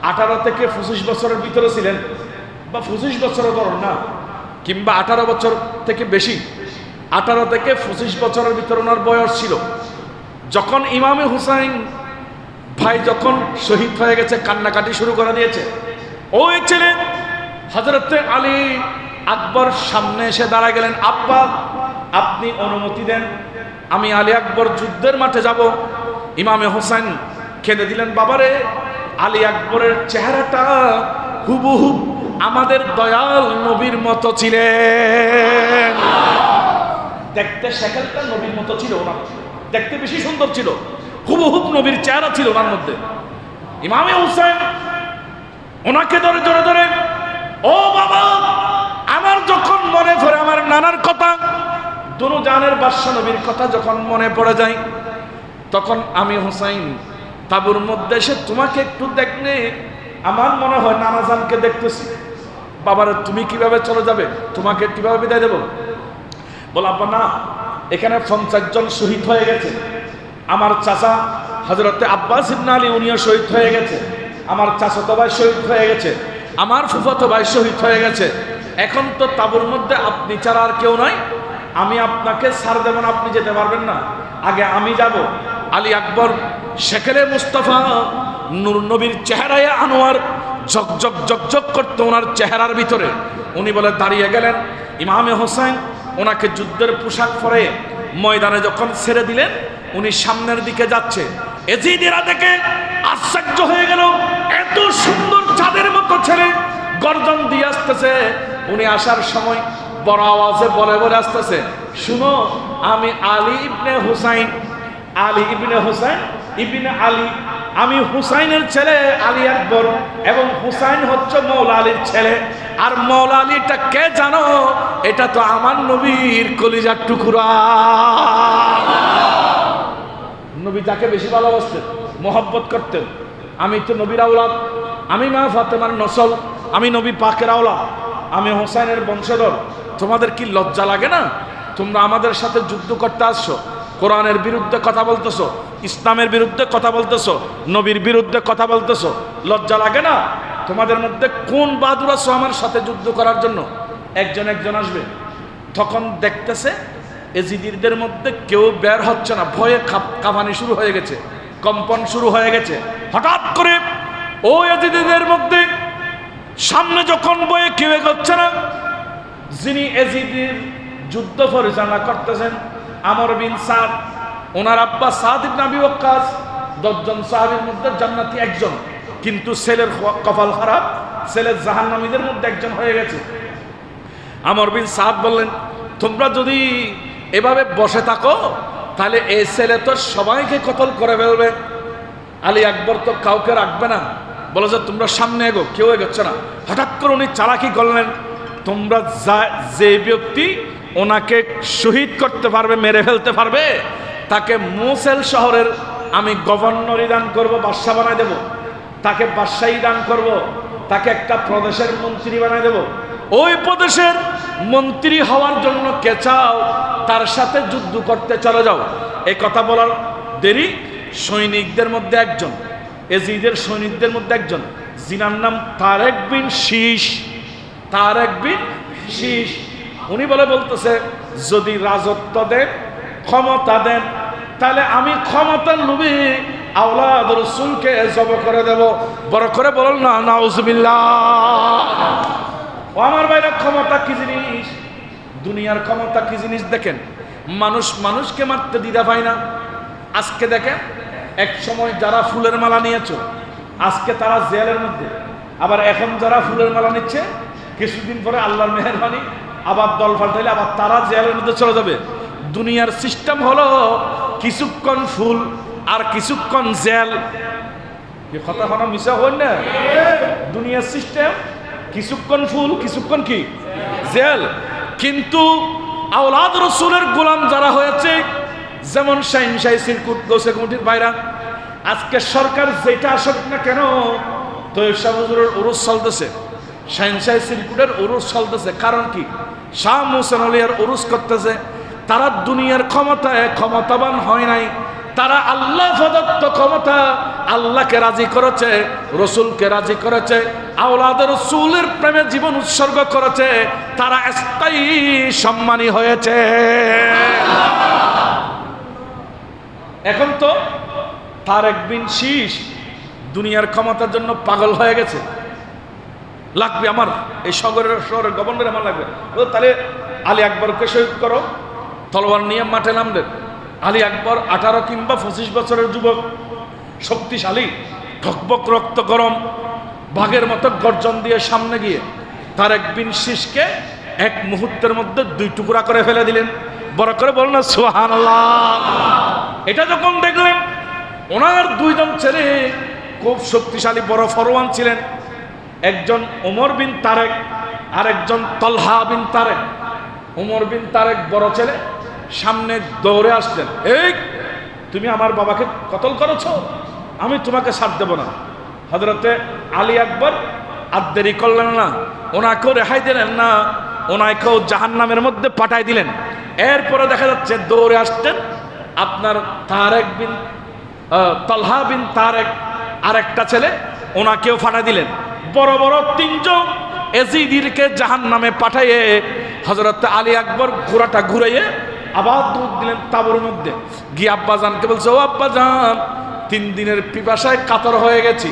18 থেকে 25 বছরের ভিতরে ছিলেন, বা 25 বছরের ধরুন না, কিংবা 18 বছর থেকে বেশি, 18 থেকে 25 বছরের ভিতরে ওনার বয়স ছিল। যখন ইমামে হুসাইন ভাই যখন শহীদ হয়ে গেছে, কান্নাকাটি শুরু করে দিয়েছে। ওই ছেলে হযরত আলী আকবর সামনে এসে দাঁড়া গেলেন, আব্বা আপনি অনুমতি দেন, আমি আলী আকবর যুদ্ধের মাঠে যাব। ইমামে হুসাইন কেঁদে দিলেন, বাবারে আলী আকবরের চেহারাটা হুবহু আমাদের দয়াল নবীর মতো ছিলেন। দেখতে শেখালটা নবীর মতো ছিল, ওনার দেখতে বেশি সুন্দর ছিল, হুবহু নবীর চেহারা ছিল ওনার মধ্যে। ইমামে হুসাইন ওনাকে ধরে ধরে ধরে, ও বাবা আমার যখন মনে পড়ে আমার নানার কথা, দুনু জানের বাদশা নবীর কথা যখন মনে পড়ে যায়, তখন আমি হুসাইন তাবুর মধ্যে এসে তোমাকে একটু দেখলে আমার মনে হয় নানা জানকে দেখতেছি। বাবার তুমি কিভাবে চলে যাবে, তোমাকে কিভাবে বিদায় দেব? বল আব্বা না, এখানে 50 জন শহীদ হয়ে গেছে, আমার চাচা হযরত আব্বাস ইবনে আলী উনিও শহীদ হয়ে গেছে, আমার চাচাতো ভাই শহীদ হয়ে গেছে, আমার ফুফাতো ভাই শহীদ হয়ে গেছে, এখন তো তাবুর মধ্যে আপনি ছাড়া আর কেউ নাই, আমি আপনাকে ছাড় দেব না, আপনি যেতে পারবেন না, আগে আমি যাব। আলী আকবর শেখেলে মুস্তাফা নূর নবীর চেহারায় আনোয়ার ঝকঝক ঝকঝক করতে ওনার চেহারার ভিতরে, উনি বলে দাঁড়িয়ে গেলেন। ইমামে হোসেন ওনাকে যুদ্ধের পোশাক পরে ময়দানে যখন ছেড়ে দিলেন, উনি সামনের দিকে যাচ্ছে, এজিদেরা দেখে আশ্চর্য হয়ে গেল, এত সুন্দর চাঁদের মতো ছেলে গর্জন দিয়ে আসতেছে। উনি আসার সময় বড় আওয়াজে বলে বলে আসতেছে, শুনো আমি আলী ইবনে হুসাইন, আলী ইবনে হুসাইন ইবনে আলী, আমি হুসাইনের ছেলে আলী আকবর, এবং হুসাইন হচ্ছে মৌলা আলীর ছেলে। আর মৌলা আলীটা কে জানো? এটা তো আমার নবীর কলিজার টুকরা। নবী যাকে বেশি ভালোবাসতেন, মহব্বত করতেন, আমি তো নবীর আওলাদ, আমি মা ফাতেমার নসল, আমি নবী পাকের আওলাদ, আমি হোসাইনের বংশধর। তোমাদের কি লজ্জা লাগে না? তোমরা আমাদের সাথে যুদ্ধ করতে আসছো, কোরআনের বিরুদ্ধে কথা বলতেছো, ইসলামের বিরুদ্ধে কথা বলতেছো, নবীর বিরুদ্ধে কথা বলতেছো, লজ্জা লাগে না? তোমাদের মধ্যে কোন বাহাদুর আছো আমার সাথে যুদ্ধ করার জন্য? একজন একজন আসবে। তখন দেখতেছে এজিদিদের মধ্যে কেউ বের হচ্ছে না, ভয়ে কাঁপানি শুরু হয়ে গেছে, কম্পন শুরু হয়ে গেছে। হঠাৎ করে ও এজিদিদের মধ্যে সামনে যখন বয়ে কেউ এগোচ্ছে না, যিনি এজিদির যুদ্ধ পরিচালনা করতেছেন আমর বিন সাদ, ওনার আব্বা সাদ ইবনে আবি ওয়াক্কাস, 10 জন সাহাবীর মধ্যে জান্নাতি একজন, কিন্তু ছেলের কপাল খারাপ, ছেলের জাহান্নামীদের মধ্যে একজন হয়ে গেছে। আমর বিন সাদ বললেন, তোমরা যদি এভাবে বসে থাকো তাহলে এই ছেলে তো সবাইকে কতল করে ফেলবে, আলী আকবর তো কাউকে রাখবে না। বলে যে তোমরা সামনে এগো, কেউ এগোচ্ছে না। হঠাৎ করে উনি চালাকি করলেন, তোমরা যে ব্যক্তি ওনাকে শহীদ করতে পারবে, মেরে ফেলতে পারবে, তাকে মোসেল শহরের আমি গভর্নরই দান করবো, বাদশা বানায় দেব, তাকে বাদশাহী দান করব, তাকে একটা প্রদেশের মন্ত্রী বানায় দেব। ওই প্রদেশের মন্ত্রী হওয়ার জন্য কে চাও, তার সাথে যুদ্ধ করতে চলে যাও। এই কথা বলার দেরি, সৈনিকদের মধ্যে একজন, এজিদের সৈনিকদের মধ্যে একজন, জিনার নাম তারেক বিন শীশ, তারেক বিন শীশ, উনি বলতেছে যদি রাজত্ব দেন, ক্ষমতা দেন, তাহলে আমি ক্ষমতার লোভে আওলাদ রাসূলকে জব করে দেব। বড় করে বলুন না নাউজুবিল্লাহ। ও আমার ভাইরা, ক্ষমতা কি জিনিস, দুনিয়ার ক্ষমতা কি জিনিস দেখেন। মানুষ মানুষকে মারতে দ্বিধা পায় না। আজকে দেখেন, এক সময় যারা ফুলের মালা নিয়েছো, আজকে তারা জেলের মধ্যে, আবার এখন যারা ফুলের মালা নিচ্ছে, কিছুদিন পরে আল্লাহর মেহেরবানি আবার দল পাল্টাইলে আবার তারা জেলের মধ্যে চলে যাবে। দুনিয়ার সিস্টেম হলো কিছুক্ষণ ফুল, আর কিছুক্ষণ জেল। কি কথা হনা মিশা হই না? দুনিয়ার সিস্টেম, কিছুক্ষণ ফুল, কিছুক্ষণ কি জেল। কিন্তু আওলাদ রসুলের গোলাম যারা হয়েছে, যেমন শাহিন শাহী সিরকুট, গোসে কমিটির বাইরা, আজকে সরকার যেটা আসুক না কেন, তৈয়ব শাহ হুজুরের উরুস চলতেছে, শাহিন শাহী সিরকুটের উরুস চলতেছে। কারণ কি? শাহ মুহসিন আউলিয়ার উরুস করতেছে। তারা দুনিয়ার ক্ষমতায় ক্ষমতাবান হয় নাই, তারা আল্লাহ প্রদত্ত ক্ষমতা, আল্লাহকে রাজি করেছে, রসুলকে রাজি করেছে, আওলাদের রসুলের প্রেমে জীবন উৎসর্গ করেছে, তারা স্থায়ী সম্মানী হয়েছে। এখন তো তারেক বিন শীষ দুনিয়ার ক্ষমতার জন্য পাগল হয়ে গেছে। লাগবে আমার এই শহরের গভর্নর, আমার লাগবে। তাহলে আলী আকবরকে শহীদ করো, তলোয়ার নিয়ে মাঠে নামলেন। আলী আকবর 18 কিংবা 25 বছরের যুবক, শক্তিশালী, ঠকবক রক্ত গরম, বাঘের মতো গর্জন দিয়ে সামনে গিয়ে তারেক বিন শীষকে এক মুহূর্তের মধ্যে 2 টুকরা করে ফেলে দিলেন। বড় করে বল না সুবহানাল্লাহ। এটা যখন দেখলেন, ওনার 2 জন ছেলে খুব শক্তিশালী বড় ফরওয়ান ছিলেন, একজন ওমর বিন তারেক আর একজন তলহা বিন তারেক। ওমর বিন তারেক বড় ছেলে সামনে দৌড়ে আসলেন, এই তুমি আমার বাবাকে কতল করেছো, আমি তোমাকে ছাড় দেব না। হযরতে আলী আকবর আর দেরি করলেন না, ওনাকেও রেহাই দিলেন না, ওনাকেও জাহান্নামের মধ্যে পাঠাই দিলেন। এরপরে দেখা যাচ্ছে দৌড়ে আসতেন আপনার তারেক বিন তলহা বিন তারেক, আরেকটা ছেলে, ওনাকেও ফাটাই দিলেন। বড় বড় 3 জন এজিদিরকে জাহান্নামে পাঠাইয়ে হযরত আলী আকবর ঘোড়াটা ঘুরাইয়ে আবার দুধ দিলেন তাবুর মধ্যে গিয়ে আব্বাজানকে বলছে, ও আব্বাজান, 3 দিনের পিপাসায় কাতর হয়ে গেছি,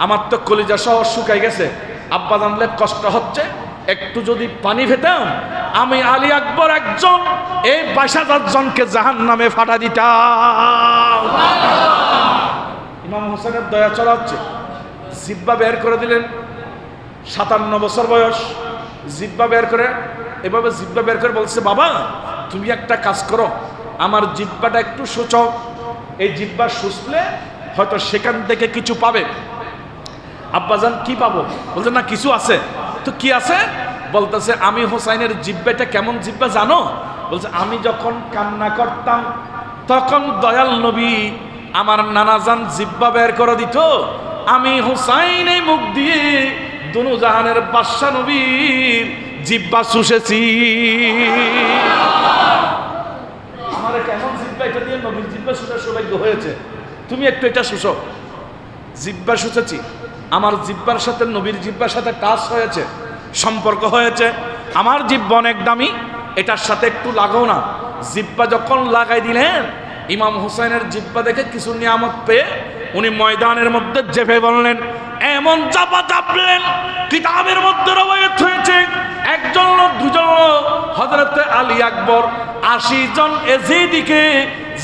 আমার তো কলিজা সহ শুকাই গেছে, আব্বাজানলে কষ্ট হচ্ছে, একটু যদি পানি পেতাম আমি আলী আকবর একজন এই 22,000 জনকে জাহান্নামে ফাটা দিতাম। ইমাম হোসেনের দয়া চলা হচ্ছে, জিব্বা বের করে দিলেন। 57 বছর বয়স, জিব্বা বের করে, এভাবে জিব্বা বের করে বলছে, বাবা তুমি একটা কাজ করো, আমার জিব্বাটা একটু সুচাও, এই জিব্বা সুচলে হয়তো সেখান থেকে কিছু পাবে। আব্বাজান কি পাবো? বলছে না কিছু আছে। তো কি আছে? বলতেছে আমি হোসাইনের জিব্বাটা কেমন জিব্বা জানো? বলছে আমি যখন কান্না করতাম তখন দয়াল নবী আমার নানাজান জিব্বা বের করে দিত, আমি হোসাইন এই মুখ দিয়ে দুনু জাহানের বাদশা নবীর জিব্বা শুষেছি। আমার কেমন জিব্বা, এটা দিয়ে নবীর জিব্বা শুষার সৌভাগ্য হয়েছে, তুমি একটু এটা শুষো। জিব্বা শুষেছি, আমার জিব্বার সাথে নবীর জিব্বার সাথে টাচ হয়েছে, সম্পর্ক হয়েছে, আমার জিব্বা অনেক দামি, এটার সাথে একটু লাগাও না। জিব্বা যখন লাগাই দিলেন, ইমাম হুসাইনের জিব্বা দেখে কিছু নিয়ামত পেয়ে উনি ময়দানের মধ্যে চেপে বললেন, এমন চাপা চাপলেন, কিতাবের মধ্যে রওয়ায়াত হয়েছে একজন লোক, 2 জন লোক, হযরত আলী আকবর 80 জন এজিদিকে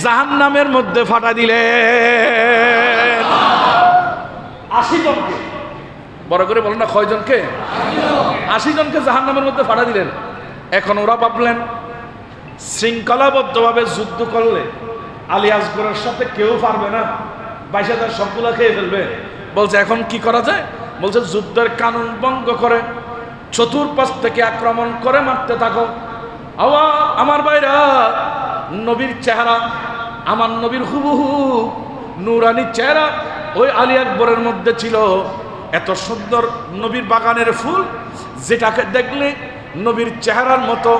জাহান্নামের মধ্যে ফাটা দিলেন। 80 জনকে, বড় করে বলেন না কয়জনকে? 80 জনকে জাহান্নামের মধ্যে ফাটা দিলেন। এখন ওরা ভাবলেন শৃঙ্খলাবদ্ধভাবে যুদ্ধ করলে আলী আসগরের সাথে কেউ পারবে না, 22,000 সবগুলা খেয়ে ফেলবে। বলছে এখন কি করা যায়? বলছে যুদ্ধের কানুন ভঙ্গ করে চতুর্পাশ থেকে আক্রমণ করে মারতে থাকো। আমার ভাইরা, নবীর চেহারা, আমার নবীর হুবহু নূরানি চেহারা ওই আলী আকবরের মধ্যে ছিল। এত সুন্দর নবীর বাগানের ফুল, যেটাকে দেখলে নবীর চেহারার মতো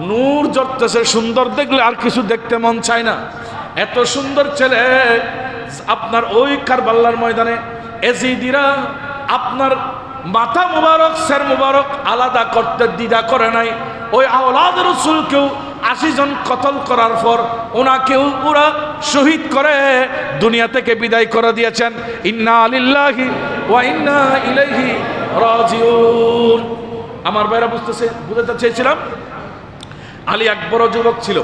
নূর জ্বলতেছে, সুন্দর দেখলে আর কিছু দেখতে মন চায় না। এত সুন্দর ছেলে আপনার ওই কারবালার ময়দানে এজিদিরা আপনার মাথা মুবারক, সের মুবারক আলাদা করতে দ্বিধা করে নাই। ওই আওলাদ রাসূলকেও 80 জন কতল করার পর ওনাকেও পুরা শহীদ করে দুনিয়া থেকে বিদায় করে দিয়েছেন। ইন্না লিল্লাহি ওয়া ইন্না ইলাইহি রাজিউন। আমার ভাইরা বুঝতে চেয়েছিলাম, আলী আকবরও যুবক ছিল,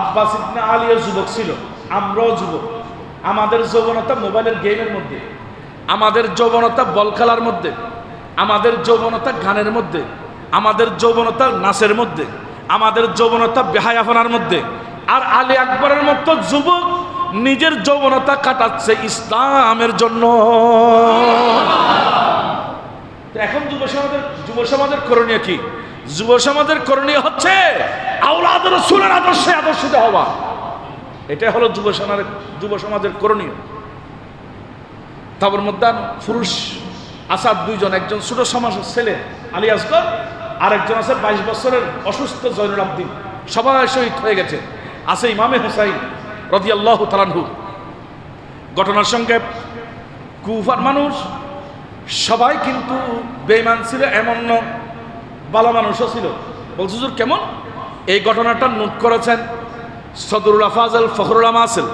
আব্বাস ইবনে আলীও যুবক ছিল, আমরাও যুবক। আমাদের যৌবনতা মোবাইলের গেমের মধ্যে, আমাদের যৌবনতা বল খেলার মধ্যে, আমাদের যৌবনতা গানের মধ্যে, আমাদের যৌবনতা নাচের মধ্যে, আমাদের যৌবনতা বেহায়াপনার মধ্যে। আর আলী আকবরের মতো যুবক নিজের যৌবনতা কাটাচ্ছে ইসলামের জন্য। এখন যুব সমাজের করণীয় কি? যুব সমাজের করণীয় হচ্ছে আওলাদ রাসূলের আদর্শে আদর্শিত হওয়া। এটা হলো যুব সমাজের করণীয়। তারপর মধ্যে পুরুষ আসাদ দুইজন, একজন ছোট সমাজের ছেলে আলী আসগর, আরেকজন আছে 22 বছরের অসুস্থ জয়নুল আবদিন, সবাই শহীদ হয়ে গেছে। আছে ইমামে হুসাইন রাদিয়াল্লাহু তাআলা আনহু। ঘটনার সঙ্গে কুফার মানুষ সবাই কিন্তু বেঈমান ছিল, এমন না, ভালো মানুষও ছিল। বলছে হুজুর কেমন? এই ঘটনাটা নোট করেছেন সদরুল আফাজাল ফখরুল আমাসিল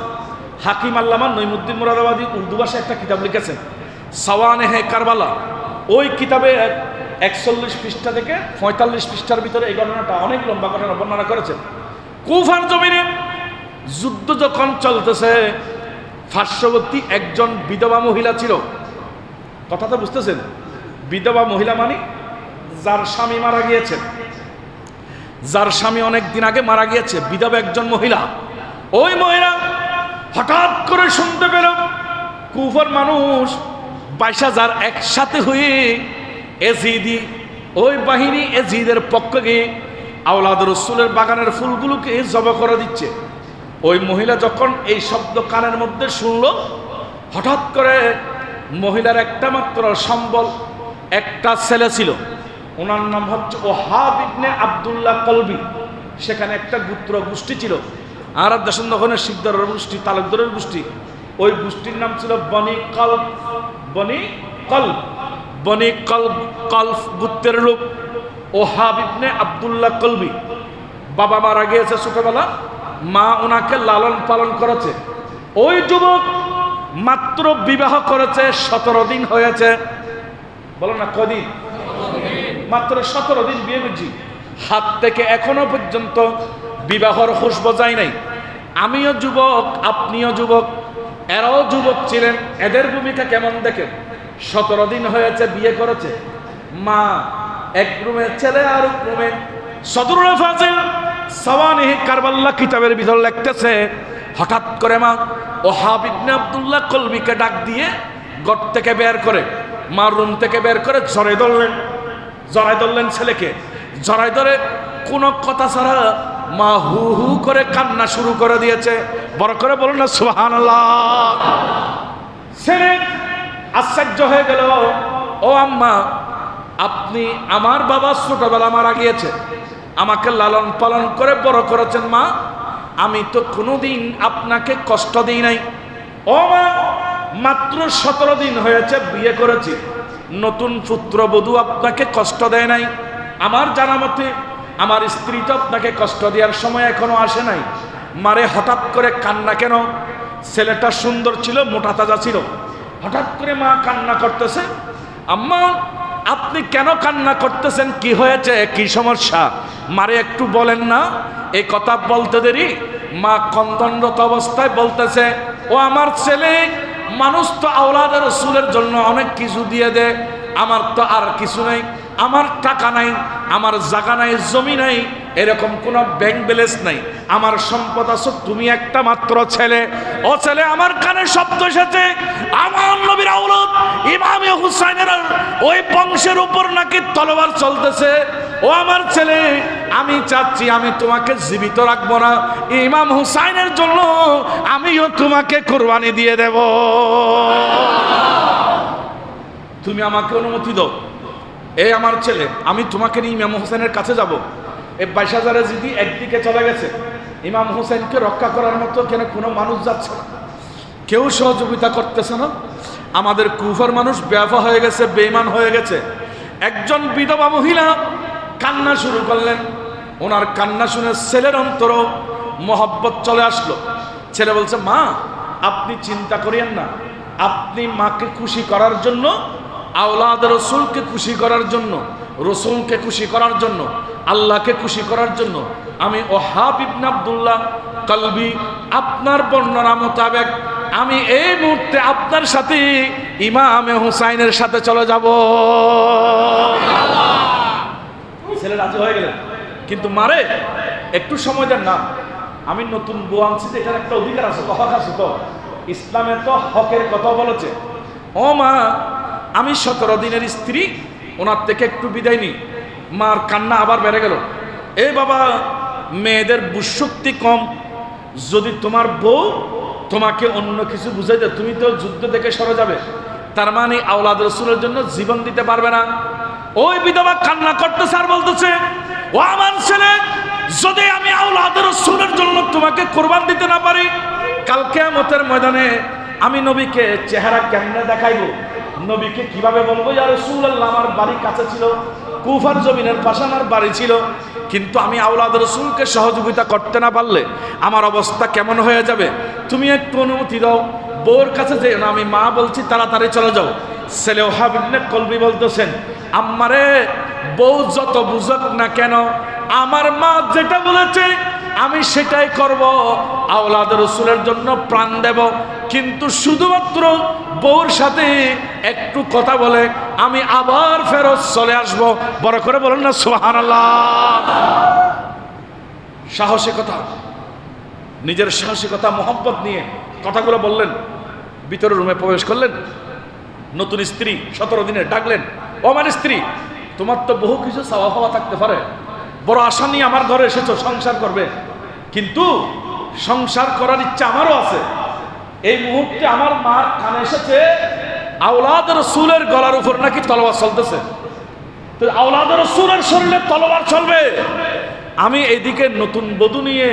হাকিম আল্লামা নঈমুদ্দিন মুরাদাবাদী উর্দু ভাষায় একটা কিতাব লিখেছেন সাওয়ানেহে কারবালা। ওই কিতাবে 41 পৃষ্ঠা থেকে 45 পৃষ্ঠার ভিতরে এই ঘটনাটা, অনেক লম্বা ঘটনা বর্ণনা করেছেন। কুফার জমিনে যুদ্ধ যখন চলতেছে, পার্শ্ববর্তী একজন বিধবা মহিলা ছিল। কথাটা বুঝতেছেন? বিধবা মহিলা মানে যার স্বামী মারা গিয়েছে, যার স্বামী অনেক দিন আগে মারা গিয়েছে, বিধবা একজন মহিলা। ওই মহিলা হঠাৎ করে শুনতে পেল কুফার মানুষ 22,000 একসাথে হয়ে এজিদি, ওই বাহিনী এজিদের পক্ষে গিয়ে আওলাদ রাসূলের বাগানের ফুলগুলোকে জবাই করে দিচ্ছে। ওই মহিলা যখন এই শব্দ কানের মধ্যে শুনল, হঠাৎ করে মহিলার একটা মাত্র সম্বল, একটা ছেলে ছিল, ওনার নাম হচ্ছে ওহাব ইবনে আব্দুল্লাহ কলবি। সেখানে একটা গোষ্ঠী ছিল, আরব দেশের ওখানে শিকদারের গোষ্ঠী, তালুকদারের গোষ্ঠী। ওই গোষ্ঠীর নাম ছিল বনি কলব। বনি কলব গোত্রের লোক ওহাব ইবনে আব্দুল্লাহ কলবি। বাবা মারা গিয়েছে ছোটবেলা, মা ওনাকে লালন পালন করেছে। ওই যুবক মাত্র বিবাহ করেছে, 17 দিন হয়েছে। বলো না কদিন? মাত্র 17 দিন বিয়ে করছি, হাত থেকে এখনো পর্যন্ত বিবাহর খুশবু যায় নাই। আমিও যুবক, আপনিও যুবক, এরাও যুবক ছিলেন। এদের ভূমিকা কেমন দেখেন? 17 দিন হয়েছে বিয়ে করেছে, মা এক রুমে, ছেলে আর এক রুমে। সদরুল ফাজিল সাওয়ানিহি কারবালা কিতাবের ভিতর লিখতেছে, হঠাৎ করে মা ওহাব ইবনে আব্দুল্লাহ কলবিকে ডাক দিয়ে ঘর থেকে বের করে, মা রুম থেকে বের করে জড়াই ধরলেন ছেলেকে। জড়াই ধরে কোনো কথা ছাড়া মা হু হু করে কান্না শুরু করে দিয়েছে। বড় করে বলুন না সুবহানাল্লাহ। ছেলে আশ্চর্য হয়ে গেল, ও আম্মা, আপনি, আমার বাবা ছোটবেলা মারা গিয়েছে, আমাকে লালন পালন করে বড় করেছেন মা, আমি তো কোনোদিন আপনাকে কষ্ট দিই নাই। ও মা, মাত্র 17 দিন হয়েছে বিয়ে করেছি, নতুন পুত্রবধূ আপনাকে কষ্ট দেয় নাই। আমার জানা মতে আমার স্ত্রী তো আপনাকে কষ্ট দেওয়ার সময় এখনো আসে নাই। মারে হঠাৎ করে কান্না কেন? ছেলেটা সুন্দর ছিল, মোটা তাজা ছিল। হঠাৎ করে মা কান্না করতেছে। আম্মা, আপনি কেন কান্না করতেছেন? কি হয়েছে? কি সমস্যা? মারে একটু বলেন না। এই কথা বলতে দেরি মা কন্দনরত অবস্থায় বলতেছে, ও আমার ছেলে, মানুষ তো আওলাদ রাসূলের জন্য অনেক কিছু দিয়ে দেয়, আমার তো আর কিছু নেই। আমার টাকা নাই, আমার জায়গা নাই, জমি নাই, এরকম কোনো ব্যাংক ব্যালেন্স নাই। আমার সম্পদ আছে, তুমি একটা মাত্র ছেলে। ও ছেলে, আমার কানে শব্দ এসেছে আমার নবীর আওলাদ ইমামে হুসাইনের ওই বংশের উপর নাকি তলোয়ার চলতেছে। ও আমার ছেলে, আমি চাচ্ছি আমি তোমাকে জীবিত রাখবো না, ইমাম হুসাইনের জন্য আমিও তোমাকে কুরবানি দিয়ে দেব। তুমি আমাকে অনুমতি দাও। এই আমার ছেলে, আমি তোমাকে নিয়ে ইমাম হোসেনের কাছে যাব। এই 22,000 জিদি একদিকে চলে গেছে, ইমাম হোসেনকে রক্ষা করার মতো কেন কোনো মানুষ যাচ্ছে না, কেউ সহযোগিতা করতেছে না। আমাদের কুফার মানুষ বেয়াফা হয়ে গেছে, বেঈমান হয়ে গেছে। একজন বিধবা মহিলা কান্না শুরু করলেন। ওনার কান্না শুনে ছেলের অন্তর মহব্বত চলে আসলো। ছেলে বলছে, মা, আপনি চিন্তা করিয়েন না, আপনি মাকে খুশি করার জন্য, আওলাদ রসুলকে খুশি করার জন্য, রসুলকে খুশি করার জন্য, আল্লাহকে খুশি করার জন্য আমি ওহাব ইবনে আব্দুল্লাহ কলবি আপনার বর্ণনা মোতাবেক আমি এই মুহূর্তে আপনার সাথে ইমামে হুসাইনের সাথে চলে যাব। ছেলে রাজি হয়ে গেলেন, কিন্তু মারে একটু সময় দেন না, আমি নতুন বউ আনছি, এটার একটা অধিকার আছে, হক আছে। তো ইসলামে তো হকের কথা বলেছে। ও মা, আমি 17 দিনের স্ত্রী, ওনার থেকে একটু বিদায় নি। মার কান্না আবার বেড়ে গেল। এ বাবা, মেয়েদের বুঝশক্তি কম। যদি তোমার বউ তোমাকে অন্য কিছু বুঝাই দেয়, তুমি তো যুদ্ধ থেকে সরে যাবে, তার মানে আওলাদ রসুলের জন্য জীবন দিতে পারবে না। ওই বিধবা কান্না করতেছে আর বলতেছে, ও আমার ছেলে, যদি আমি আওলাদ রসুলের জন্য তোমাকে কোরবান দিতে না পারি, কাল কিয়ামতের ময়দানে আমি নবীকে চেহারা কেমনে দেখাইবো? নবীকে কিভাবে বলবো ইয়া রাসূলুল্লাহ, আমার বাড়ি কাছে ছিল, কুফার জমিনের পাশে আমার বাড়ি ছিল, কিন্তু আমি আওলাদ রসুলকে সহযোগিতা করতে না পারলে আমার অবস্থা কেমন হয়ে যাবে? তুমি একটু অনুমতি দাও, বউর কাছে যেও না, আমি মা বলছি তাড়াতাড়ি চলে যাও। ছেলে ওহাব ইবনে কলবি বলতেছেন, আম্মারে, বউ যত বুঝক না কেন, আমার মা যেটা বলেছে আমি সেটাই করব। আওলাদ রসুলের জন্য প্রাণ দেব, কিন্তু শুধুমাত্র বউর সাথে একটু কথা বলে আমি আবার ফেরত চলে আসব। বড় করে বলেন না সুবহানাল্লাহ। সাহসিকতা, নিজের সাহসিকতা মহব্বত নিয়ে কথাগুলো বললেন। ভিতরে রুমে প্রবেশ করলেন, নতুন স্ত্রী 17 দিনে ডাকলেন, ও আমার স্ত্রী, তোমার তো বহু কিছু চাওয়া পাওয়া থাকতে পারে, বড় আশা নিয়ে আমার ঘরে এসেছো, সংসার করবে, কিন্তু সংসার করার ইচ্ছা আমারও আছে। এই মুহূর্তে আমার মার কানে এসেছে আওলাদ রসুলের গলার উপর নাকি তলোয়ার চলতেছে। তো আওলাদ রসুলের শরীরে তলোয়ার চলবে, আমি এইদিকে নতুন বধূ নিয়ে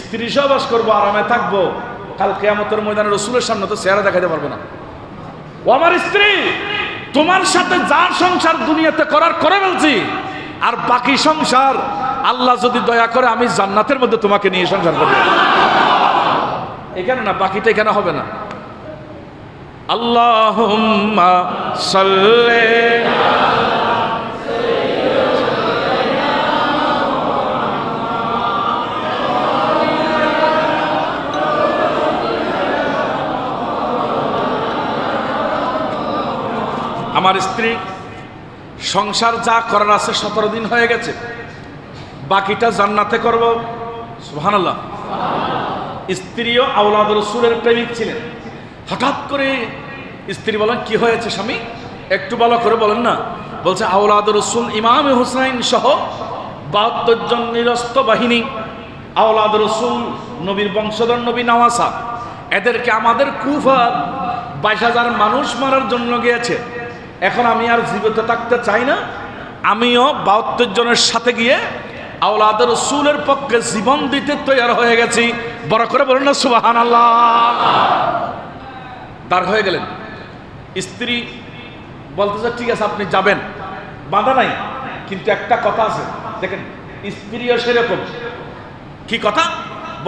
স্ত্রী সহবাস করবো, আরামে থাকবো, কাল কিয়ামতের ময়দানে রসুলের সামনে তো চেহারা দেখাতে পারবে না। ও আমার স্ত্রী, তোমার সাথে যার সংসার দুনিয়াতে করার করে বলছি, আর বাকি সংসার আল্লাহ যদি দয়া করে আমি জান্নাতের মধ্যে তোমাকে নিয়ে সংসার করব। এখানে না, বাকিটা এখানে হবে না। আল্লাহুম্মা সাল্লি আমার স্ত্রী সংসার যা করার আছে 17 দিন হয়ে গেছে, বাকিটা জান্নাতে করব। সুবহানাল্লাহ। স্ত্রীও আওলাদ রসুলের প্রেমিক ছিলেন। হঠাৎ করে স্ত্রী বলেন, কি হয়েছে স্বামী, একটু ভালো করে বলেন না। বলছে, আওলাদ রসুল ইমাম হুসাইন সহ 72 জন নিরস্ত বাহিনী, আওলাদ রসুল নবীর বংশধর নবী নওয়াসা, এদেরকে আমাদের কুফার 22,000 মানুষ মারার জন্য গিয়েছে। এখন আমি আর জীবিত থাকতে চাই না, আমিও 72 জনের সাথে গিয়ে আওলাদ রসুলের পক্ষে জীবন দিতে তৈরি হয়ে গেছি। বড় করে বলেন না সুবহানাল্লাহ। দাঁড় হয়ে গেলেন। স্ত্রী বলতেছে, ঠিক আছে আপনি যাবেন, বাধা নাই, কিন্তু একটা কথা আছে। দেখেন, স্ত্রীও সেরকম। কি কথা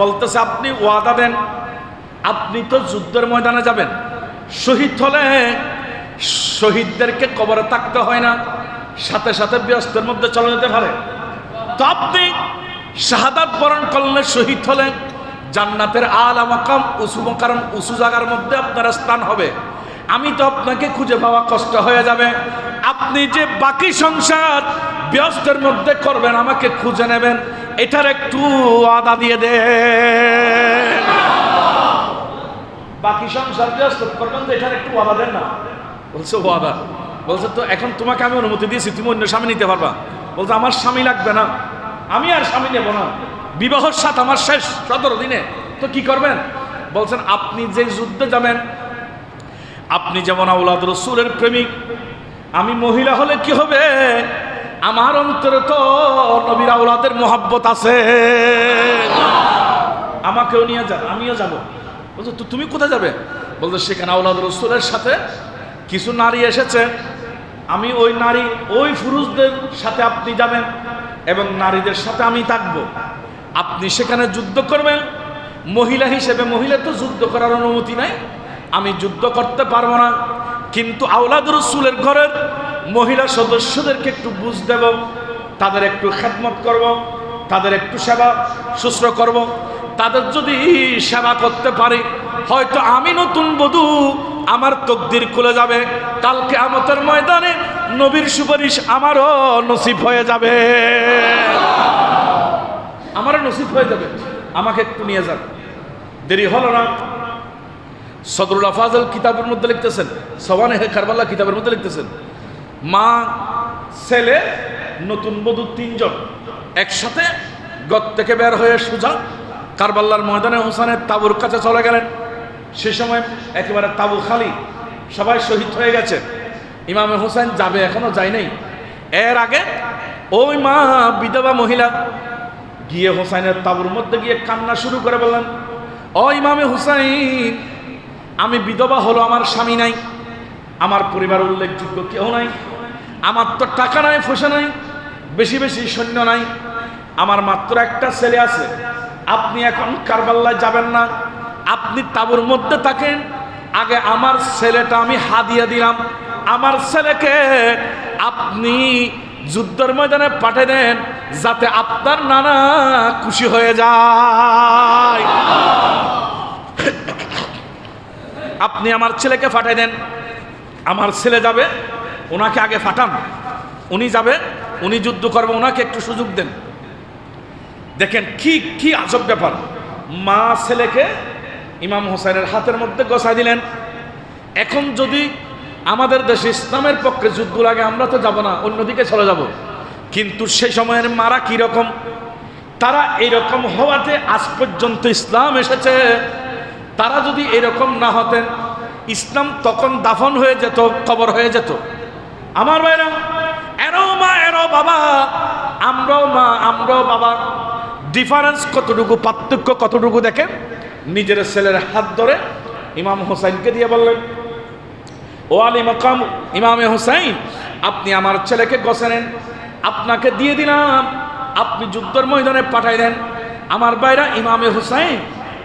বলতেছে? আপনি ওয়াদা দেন, আপনি তো যুদ্ধের ময়দানে যাবেন, শহীদ হলে শহীদদেরকে কবরে থাকতে হয় না, সাথে সাথে ব্যস্তের মধ্যে চলে যেতে পারে। তো আপনি শাহাদাত বরণ করলে, শহীদ হলে জান্নাতের আলা মাকাম, উঁচু মাকাম, উঁচু জায়গার মধ্যে আপনার স্থান হবে। আমি তো আপনাকে খুঁজে পাওয়া কষ্ট হয়ে যাবে। আপনি যে বাকি সংসার ব্যস্তের মধ্যে করবেন, আমাকে খুঁজে নেবেন, এটার একটু ওয়াদা দিয়ে দেন। বাকি সংসার ব্যস্ত করবেন, এটার একটু ওয়াদা দেন না। বলছে ওয়াদা। বলছে, তো এখন তোমাকে আমি অনুমতি দিয়েছি, তুমি অন্য স্বামী নিতে পারবা। বলছে, আমার স্বামী লাগবে না, আমি আর স্বামী নেব না, বিবাহর সাথে আমার শেষ 17 দিনে, তো কি করবেন? বলছেন, আপনি যে যুদ্ধে যাবেন, আপনি যেমন আওলাদ রসুলের প্রেমিক, আমি মহিলা হলে কি হবে, আমার অন্তরে তো নবীর আওলাদের মোহাব্বত আছে, আমাকেও নিয়ে যান, আমিও যাব। বলছে, তো তুমি কোথায় যাবে? বলছে, সেখানে আওলাদ রসুলের সাথে কিছু নারী এসেছে, আমি ওই নারী, ওই পুরুষদের সাথে আপনি যাবেন এবং নারীদের সাথে আমি থাকব। আপনি সেখানে যুদ্ধ করবেন। মহিলা হিসেবে, মহিলা তো যুদ্ধ করার অনুমতি নাই, আমি যুদ্ধ করতে পারবো না, কিন্তু আওলাদ রসুলের ঘরের মহিলা সদস্যদেরকে একটু বুঝ দেব, তাদের একটু খেদমত করব, তাদের একটু সেবা শুশ্রূষা করব। তাদের যদি সেবা করতে পারি, হয়তো আমি নতুন বধূ, আমার তকদির খুলে যাবে, কাল কিয়ামতের ময়দানে নবীর সুপারিশ আমারও নসিব হয়ে যাবে, আমারও নসিব হয়ে যাবে। আমাকে একটু নিয়ে যান। দেরি হলো না। সদরুল আফাজল কিতাবের মধ্যে লিখতেছেন, সওয়ানে কারবালা কিতাবের মধ্যে লিখতেছেন, মা ছেলে নতুন বধূ 3 জন একসাথে গত থেকে বের হয়ে সোজা কারবালার ময়দানে হোসেনের তাবুর কাছে চলে গেলেন। সে সময় একেবারে তাবু খালি, সবাই শহীদ হয়ে গেছে। ইমামে হোসেন যাবে, এখনো যায় নাই। এর আগে ওই মা বিধবা মহিলা গিয়ে হোসেনের তাবুর মধ্যে গিয়ে কান্না শুরু করে বললেন, ও ইমামে হুসাইন, আমি বিধবা হলো, আমার স্বামী নাই, আমার পরিবার উল্লেখযোগ্য কেউ নাই, আমার তো টাকা নাই, পয়সা নাই, বেশি বেশি সৈন্য নাই, আমার মাত্র একটা ছেলে আছে। আপনি এখন কারবালায় যাবেন না, আপনি তাবুর মধ্যে থাকেন। আগে আমার ছেলেটা আমি হাদিয়া দিলাম, আমার ছেলেকে আপনি যুদ্ধের ময়দানে পাঠিয়ে দেন, যাতে আপনার নানা খুশি হয়ে যায়। আপনি আমার ছেলেকে পাঠিয়ে দেন, আমার ছেলে যাবে, ওনাকে আগে পাঠান, উনি যাবে, উনি যুদ্ধ করবে, ওনাকে একটু সুযোগ দেন। দেখেন কি কি আজব ব্যাপার। মা ছেলেকে ইমাম হোসেনের হাতের মধ্যে গোছায় দিলেন। এখন যদি আমাদের দেশে ইসলামের পক্ষে যুদ্ধ লাগে, আমরা তো যাব না, অন্যদিকে চলে যাব। কিন্তু সেই সময়ের মারা কিরকম, তারা এইরকম হওয়াতে আজ পর্যন্ত ইসলাম এসেছে। তারা যদি এরকম না হতেন, ইসলাম তখন দাফন হয়ে যেত, কবর হয়ে যেত। আমার ভাইরা, এরও মা এরও বাবা, আমরাও মা আমরাও বাবা, ডিফারেন্স কতটুকু, পার্থক্য কতটুকু দেখেন। নিজের ছেলের হাত ধরে ইমাম হোসেনকে দিয়ে বললেন, ও আলী মাকাম ইমামে হোসেন, আপনি আমার ছেলেকে গোছে নেন, আপনাকে দিয়ে দিলাম, আপনি যুদ্ধের ময়দানে পাঠাই দেন। আমার ভাইরা, ইমামে হোসেন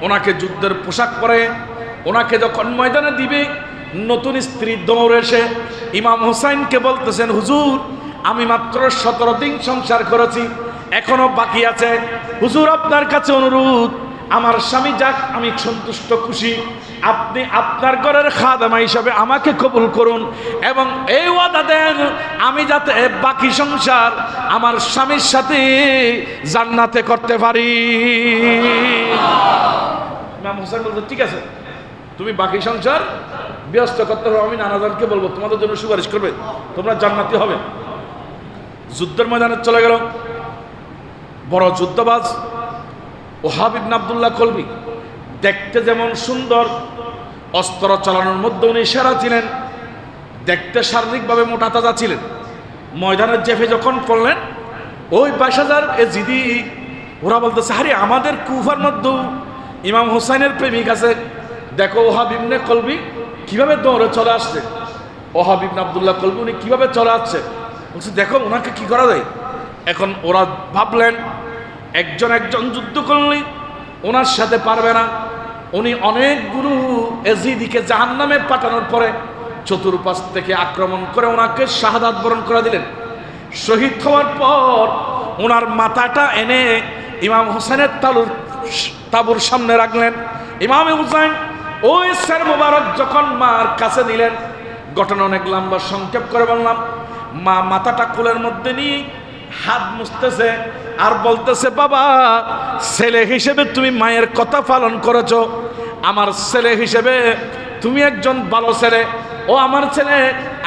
ওনাকে যুদ্ধের পোশাক পরে ওনাকে যখন ময়দানে দিবে, নতুন স্ত্রী দৌড়ে এসে ইমাম হোসেনকে বলতেছেন, হুজুর, আমি মাত্র 17 দিন সংসার করেছি, এখনো বাকি আছে। হুজুর, আপনার কাছে অনুরোধ, আমার স্বামী যাক, আমি সন্তুষ্ট খুশি, আপনি আপনার ঘরের খাদেমা হিসাবে আমাকে কবুল করুন এবং এই ওয়াদা দেন আমি যাতে বাকি সংসার আমার স্বামীর সাথে জান্নাতে করতে পারি। ইমাম হোসেন বলতো, ঠিক আছে, তুমি বাকি সংসার ব্যস্ত করতে হবে, আমি নানাজনকে বলবো, তোমাদের জন্য সুপারিশ করবে, তোমরা জান্নাতি হবে। যুদ্ধের ময়দানে চলে গেল। বড় যুদ্ধবাজ ওহাব ইবনে আব্দুল্লাহ কলবি, দেখতে যেমন সুন্দর, অস্ত্র চালানোর মধ্যে উনি সেরা ছিলেন, দেখতে শারীরিকভাবে মোটা তাজা ছিলেন। ময়দানের জেফে যখন পড়লেন, ওই 22,000 জিদি ওরা বলতেছে, আরে আমাদের কুফার মধ্যে ইমাম হোসেনের প্রেমিক আছে, দেখো ওহাব ইবনে কলবি কিভাবে দৌড়ে চলে আসছে। ওহাব ইবনে আব্দুল্লাহ কলবি উনি কিভাবে চলে আসছে, বলছে দেখো ওনাকে কি করা যায়। এখন ওরা ভাবলেন, একজন একজন যুদ্ধ করলে ওনার সাথে পারবে না, উনি অনেকগুলো এজিদিকে জাহান্নামে পাঠানোর পরে চতুর্পাশ থেকে আক্রমণ করে ওনাকে শাহাদাত বরণ করে দিলেন। শহীদ হওয়ার পর ওনার মাথাটা এনে ইমাম হোসেনের তাবুর সামনে রাখলেন। ইমাম হুসাইন ওই স্যার মুবারক যখন মার কাছে নিলেন, ঘটনা অনেক লম্বা, সংক্ষেপ করে বললাম, মা মাথাটা কোলের মধ্যে নিয়ে হাত মুছতেছে আর বলতেছে, বাবা, ছেলে হিসেবে তুমি মায়ের কথা পালন করেছো, আমার ছেলে হিসেবে তুমি একজন ভালো ছেলে। ও আমার ছেলে,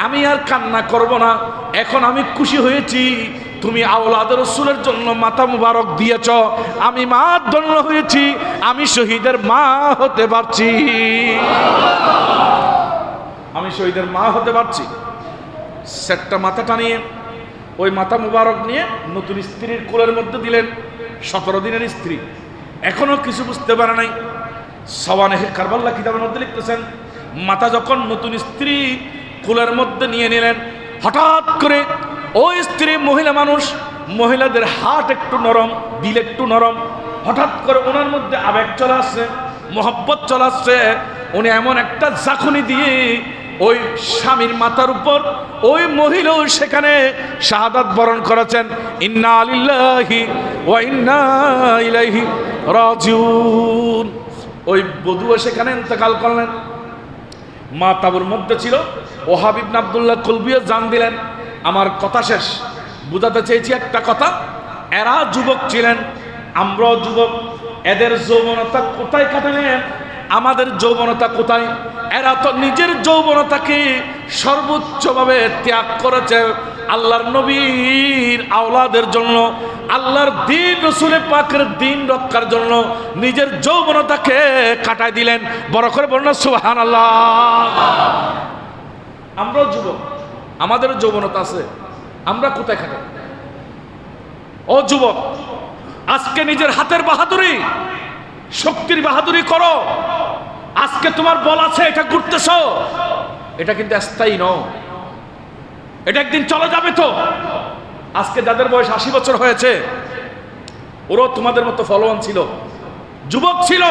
আমি আর কান্না করব না, এখন আমি খুশি হয়েছি, তুমি আওলাদ রাসূলের জন্য মাথা মুবারক দিয়েছ, আমি মা ধন্য হয়েছি, আমি শহীদের মা হতে পারছি, আমি শহীদের মা হতে পারছি। সেটটা মাথাটা নিয়ে, ওই মাথা মুবারক নিয়ে নতুন স্ত্রীর কোলের মধ্যে দিলেন। 17 দিনের স্ত্রী, এখনো কিছু বুঝতে পারে নাই। সওয়ানে কারবালা কিতাবের মধ্যে লিখতেছেন, মাথা যখন নতুন স্ত্রী কোলের মধ্যে নিয়ে নিলেন, হঠাৎ করে ওই স্ত্রী মহিলা মানুষ, মহিলাদের হাত একটু নরম, দিল একটু নরম, হঠাৎ করে ওনার মধ্যে আবেগ চলে আসছে, মোহব্বত চলে আসছে। উনি এমন একটা জাখুনি দিয়ে ওই স্বামীর মাথার উপর ওই মহিলাও সেখানে শাহাদাত বরণ করেছেন। ইন্না লিল্লাহি ওয়া ইন্না ইলাইহি রাজিউন। ওই বধূও সেখানে ইন্তেকাল করলেন। মা তাবুর মধ্যে ছিল। ওহাব ইবনে আব্দুল্লাহ কলবিও জান দিলেন। আমার কথা শেষ, বুঝাতে চেয়েছি একটা কথা, এরা যুবক ছিলেন, আমরাও যুবক, এদের যৌবনতা কোথায় কাটালেন? আমাদের যৌবনতা কোথায়? এরা তো নিজের যৌবনতাকে সর্বোচ্চভাবে ত্যাগ করেছে আল্লাহর নবীর আওলাদের জন্য, আল্লাহর দ্বীন, রাসূল পাকের দ্বীন রক্ষার জন্য নিজের যৌবনতাকে কাটায় দিলেন। বড় করে বলুন না সুবহানাল্লাহ। আমরাও যুবক, আমাদের যৌবনতা আছে, আমরা কোথায় কাটাই? ও যুবক, আজকে নিজের হাতের বাহাদুরি, শক্তির বাহাদুরি করো। আজকে তোমার বল আছে, এটা করতেছ, এটা কিন্তু স্থায়ী নয়, এটা একদিন চলে যাবে। তো আজকে যাদের বয়স 80 বছর হয়েছে, ওরাও তোমাদের মতো ফলোয়ান ছিল, যুবক ছিল,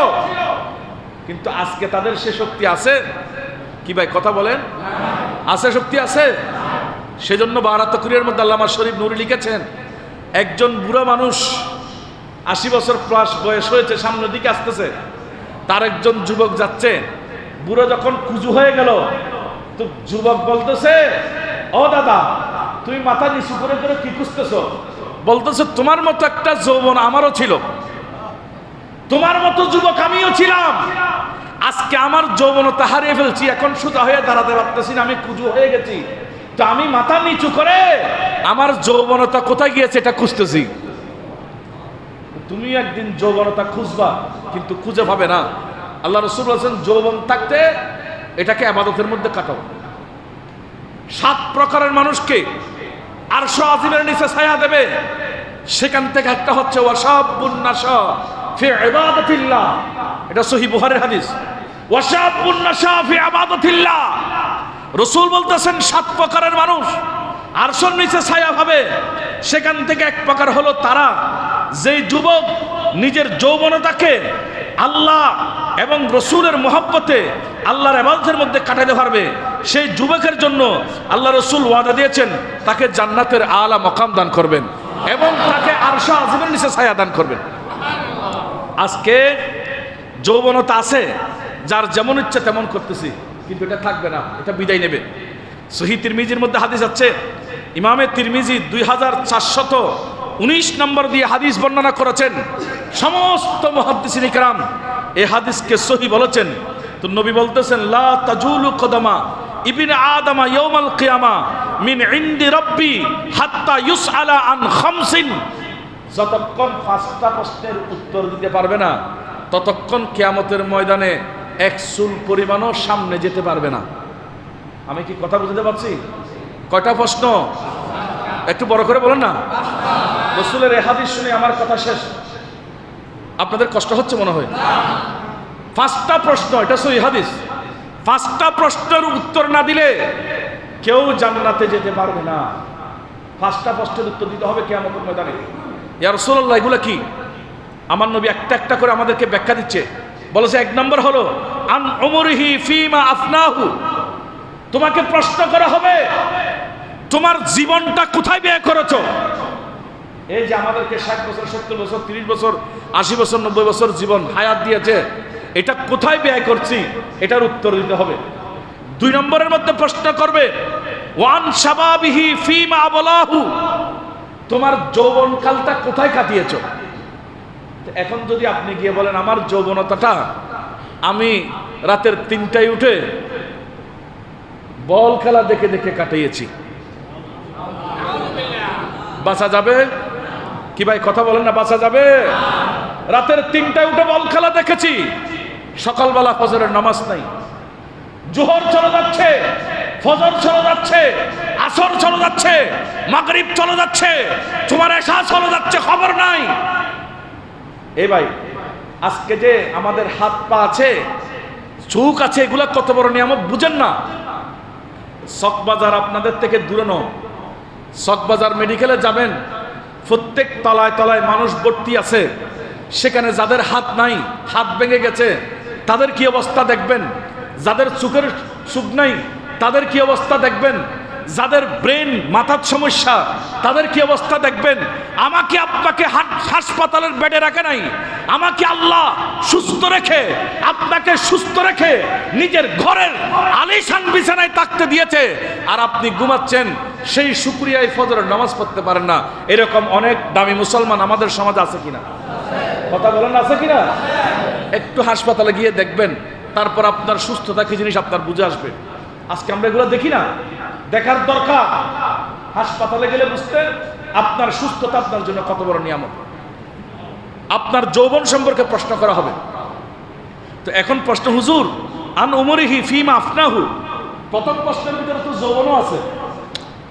কিন্তু আজকে তাদের সে শক্তি আছে কি ভাই? কথা বলেন, আছে? শক্তি আছে? সেজন্য বারাতকুরিয়ার মধ্যে আল্লামা শরীফ নুরি লিখেছেন, একজন বুড়া মানুষ 80 বছর প্লাস বয়স হয়েছে, সামনের দিকে আসতেছে, তার একজন যুবক যাচ্ছে, বুড়ো যখন কুজু হয়ে গেল, তো যুবক বলতেছে, ও দাদা, তুমি মাথা নিচু করে করে কি খুঁজতেছো? বলতেছে, তোমার মতো একটা যৌবন আমারও ছিল, তোমার মতো যুবক আমিও ছিলাম, আজকে আমার যৌবনতা হারিয়ে ফেলছি, এখন সোজা হয়ে দাঁড়াতে পারতেছি না, আমি কুজু হয়ে গেছি, তো আমি মাথা নিচু করে আমার যৌবনতা কোথায় গিয়েছে এটা খুঁজতেছি। তুমি একদিন যৌবনতা খুঁজবা, কিন্তু খুঁজে পাবে না। আল্লাহ রাসূল বলেছেন, যৌবন থাকতে এটাকে ইবাদতের মধ্যে কাটাও। 7 প্রকারের মানুষকে আরশ আজিমের নিচে ছায়া দেবে, সেখান থেকে একটা হচ্ছে ওয়াশাবুন নাশা ফি ইবাদাতিল্লাহ, এটা সহিহ বুখারীর হাদিস। ওয়াশাবুন নাশা ফি ইবাদাতিল্লাহ, রাসূল বলতেছেন 7 প্রকারের মানুষ আরশের নিচে ছায়া পাবে। সেখান থেকে এক প্রকার হলো তারা যেই যুবক নিজের যৌবনতাকে আল্লাহ এবং রসুলের মহব্বতে আল্লাহর ইবাদতের মধ্যে কাটাতে পারবে, সেই যুবকের জন্য আল্লাহ রসুল ওয়াদা দিয়েছেন তাকে জান্নাতের আলা মকাম দান করবেন এবং তাকে আরশ আজিমের নিচে ছায়া দান করবেন। আজকে যৌবনতা আছে, যার যেমন ইচ্ছা তেমন করতেছি, কিন্তু এটা থাকবে না, এটা বিদায় নেবে। সহিহ তিরমিজির মধ্যে হাদিস আছে, ইমামে তিরমিজি 2419 নম্বর দিয়ে হাদিস বর্ণনা করেছেন। সমস্ত মুহাদ্দিসিন ইকরাম এই হাদিসকে সহিহ বলেছেন। তো নবী বলতেছেন, লা তাজুলু কদমা ইবনে আদম ইয়াউমাল কিয়ামা মিন ইনদি রাব্বি হাত্তা ইউসআলা আন খামসিন, যতক্ষণ 5টা প্রশ্নের উত্তর দিতে পারবে না, ততক্ষণ কিয়ামতের ময়দানে এক চুল পরিমাণও সামনে যেতে পারবে না। আমি কি কথা বুঝতে পারছি? কয়টা প্রশ্ন? একটু বড় করে বলেন না। রাসূলের এই হাদিস শুনে আমার কথা শেষ, আপনাদের কষ্ট হচ্ছে মনে হয়। 5টা প্রশ্ন, এটা সহিহ হাদিস। 5টা প্রশ্নের উত্তর না দিলে কেউ জান্নাতে যেতে পারবে না। 5টা প্রশ্নের উত্তর দিতে হবে কিয়ামতের ময়দানে। ইয়া রাসূলুল্লাহ, এগুলো কি? আমার নবী একটা একটা করে আমাদেরকে ব্যাখ্যা দিচ্ছে। বলেছে, 1 নম্বর হলো আন উমরিহি ফিমা আফনাহু, তোমাকে প্রশ্ন করা হবে তোমার জীবনটা কোথায় ব্যয় করেছো। এই যে আমাদেরকে 60 বছর, 70 বছর, 30 বছর, 80 বছর, 90 বছর জীবন হায়াত দিয়েছে, এটা কোথায় ব্যয় করছি, এটার উত্তর দিতে হবে। 2 নম্বরের মধ্যে প্রশ্ন করবে ওয়ান শাবাবিহি ফিমা আবলাহু, তোমার যৌবনকালটা কোথায় কাটিয়েছো। এখন যদি আপনি গিয়ে বলেন আমার যৌবনতাটা আমি রাতের 3টায় উঠে বল খেলা দেখে দেখে কাটিয়েছি, বাঁচা যাবে কি ভাই? কথা বলেন না, বাঁচা যাবে? রাতের 3টায় উঠে বল খেলা দেখেছি, সকালবেলা ফজরের নামাজ নাই, জোহর চলে যাচ্ছে, ফজর চলে যাচ্ছে, আসর চলে যাচ্ছে, মাগরিব চলে যাচ্ছে, তোমার এশা চলে যাচ্ছে, খবর নাই। এই ভাই, আজকে যে আমাদের হাত পা আছে, চোখ আছে, এগুলা কত বড় নিয়ামত বুঝেন না। চকবাজার আপনাদের থেকে দূরে নয়, চকবাজার মেডিকেলে যাবেন, প্রত্যেক তলায় তলায় মানুষ ভর্তি আছে। সেখানে যাদের হাত নাই, হাত ভেঙে গেছে, তাদের কি অবস্থা দেখবেন। যাদের চোখের চোখ নাই, তাদের কি অবস্থা দেখবেন। যাদের ব্রেন, মাথার সমস্যা, তাদের কি অবস্থা দেখবেন। আমাকে আপনাকে হাসপাতালের বেডে রাখে নাই, আমাকে আল্লাহ সুস্থ রেখে, আপনাকে সুস্থ রেখে নিজের ঘরের আলিশান বিছানায় থাকতে দিয়েছে, আর আপনি ঘুমাচ্ছেন, সেই শুকরিয়ায় ফজরের নামাজ পড়তে পারেন না। এরকম অনেক দামি মুসলমান আমাদের সমাজে আছে কিনা? কথা বলেন আছে কিনা? একটু হাসপাতালে গিয়ে দেখবেন, তারপর আপনার সুস্থতা কি জিনিস আপনার বুঝে আসবে। আজকে আমরা এগুলো দেখি না, দেখার দরকার। হাসপাতালে গেলে বুঝতেন আপনার সুস্থতা আপনার জন্য কত বড় নিয়ামত। আপনার যৌবন সম্পর্কে প্রশ্ন করা হবে। তো এখন প্রশ্ন, হুজুর আন উমরিহি ফিমা আফনাহু, প্রথম প্রশ্নের ভিতরে তো যৌবনও আছে।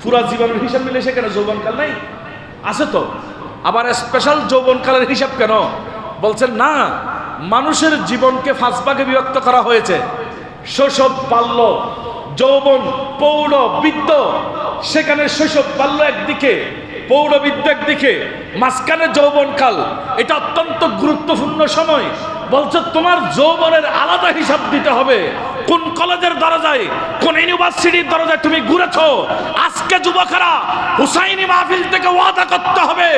পুরা জীবনের হিসাব মিলে সেখানে যৌবনকাল নাই? আছে তো। আবার স্পেশাল যৌবনকালের হিসাব কেন? বলছেন না, মানুষের জীবনকে 5 ভাগে বিভক্ত করা হয়েছে। শৈশব, বাল্য, যৌবন, প্রৌঢ়, বৃদ্ধ। সেখানে শৈশব বাল্য একদিকে, প্রৌঢ় বৃদ্ধ একদিকে, মাঝখানে যৌবনকাল। এটা অত্যন্ত গুরুত্বপূর্ণ সময়। বলছে তোমার যৌবনের আলাদা হিসাব দিতে হবে। কোন কলেজের দরজায়, কোন ইউনিভার্সিটির দরজায় তুমি ঘুরেছো। আজকে যুবকেরা হুসাইনি মাহফিল থেকে ওয়াদা করতে হবে,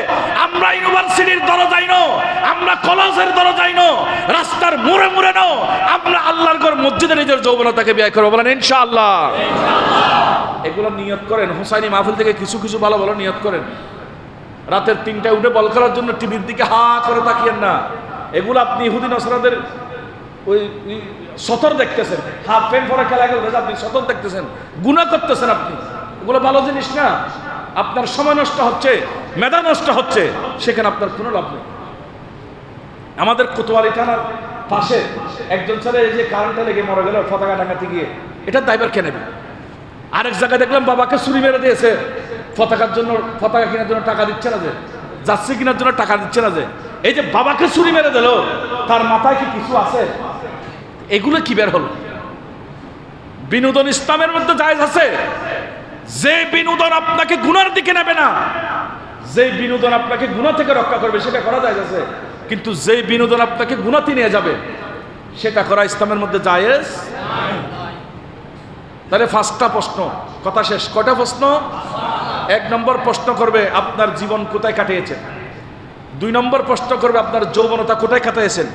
আমরা ইউনিভার্সিটির দরজায় নো, আমরা কলেজের দরজায় নো, রাস্তার মোড়ে মোড়ে নো, আমরা আল্লাহর ঘর মসজিদে নিজের যৌবনতাকে ব্যয় করবো। বলেন ইনশাআল্লাহ। এগুলো নিয়ত করেন। হুসাইনি মাহফিল থেকে কিছু কিছু ভালো ভালো নিয়ত করেন। রাতের 3টায় উঠে বল খেলার জন্য টিভির দিকে হা করে তাকিয়েন না। এগুলো আপনি ইহুদি নসরাদের ওই সতর দেখতেছেন, হাফ প্যান্ট পরে খেলা গেলে আপনি সতর দেখতেছেন, গুনাহ করতেছেন আপনি। এগুলো ভালো জিনিস না। আপনার সময় নষ্ট হচ্ছে, মেধা নষ্ট হচ্ছে, সেখানে আপনার কোনো লাভ নেই। আমাদের কোতোয়ালি থানার পাশে একজন ছেলে এই যে কারেন্টে লেগে মরে গেল পতাকা টাঙাতে গিয়ে, এটা দায়ভার কে নেবে? আরেক জায়গায় দেখলাম বাবাকে ছুরি মেরে দিয়েছে পতাকার জন্য, পতাকা কেনার জন্য টাকা দিচ্ছে না, যে জার্সি কেনার জন্য টাকা দিচ্ছে না। যে এই যে বাবাকে ছুরি মেরে দিল, তার মাথায় কি কিছু আছে? এগুলো কি বের হলো? বিনোদন ইসলামের মধ্যে জায়েজ আছে। যে বিনোদন আপনাকে গুনার দিকে নেবে না, যে বিনোদন আপনাকে গুনাহ থেকে রক্ষা করবে, সেটা করা জায়েজ আছে। কিন্তু যে বিনোদন আপনাকে গুনাতে নিয়ে যাবে, সেটা করা ইসলামের মধ্যে জায়েজ। তাহলে 5টা প্রশ্ন, কথা শেষ। কয়টা প্রশ্ন? 1 নম্বর প্রশ্ন করবে আপনার জীবন কোথায় কাটিয়েছেন। 2 নম্বর প্রশ্ন করবে আপনার যৌবনতা কোথায় কাটিয়েছেন।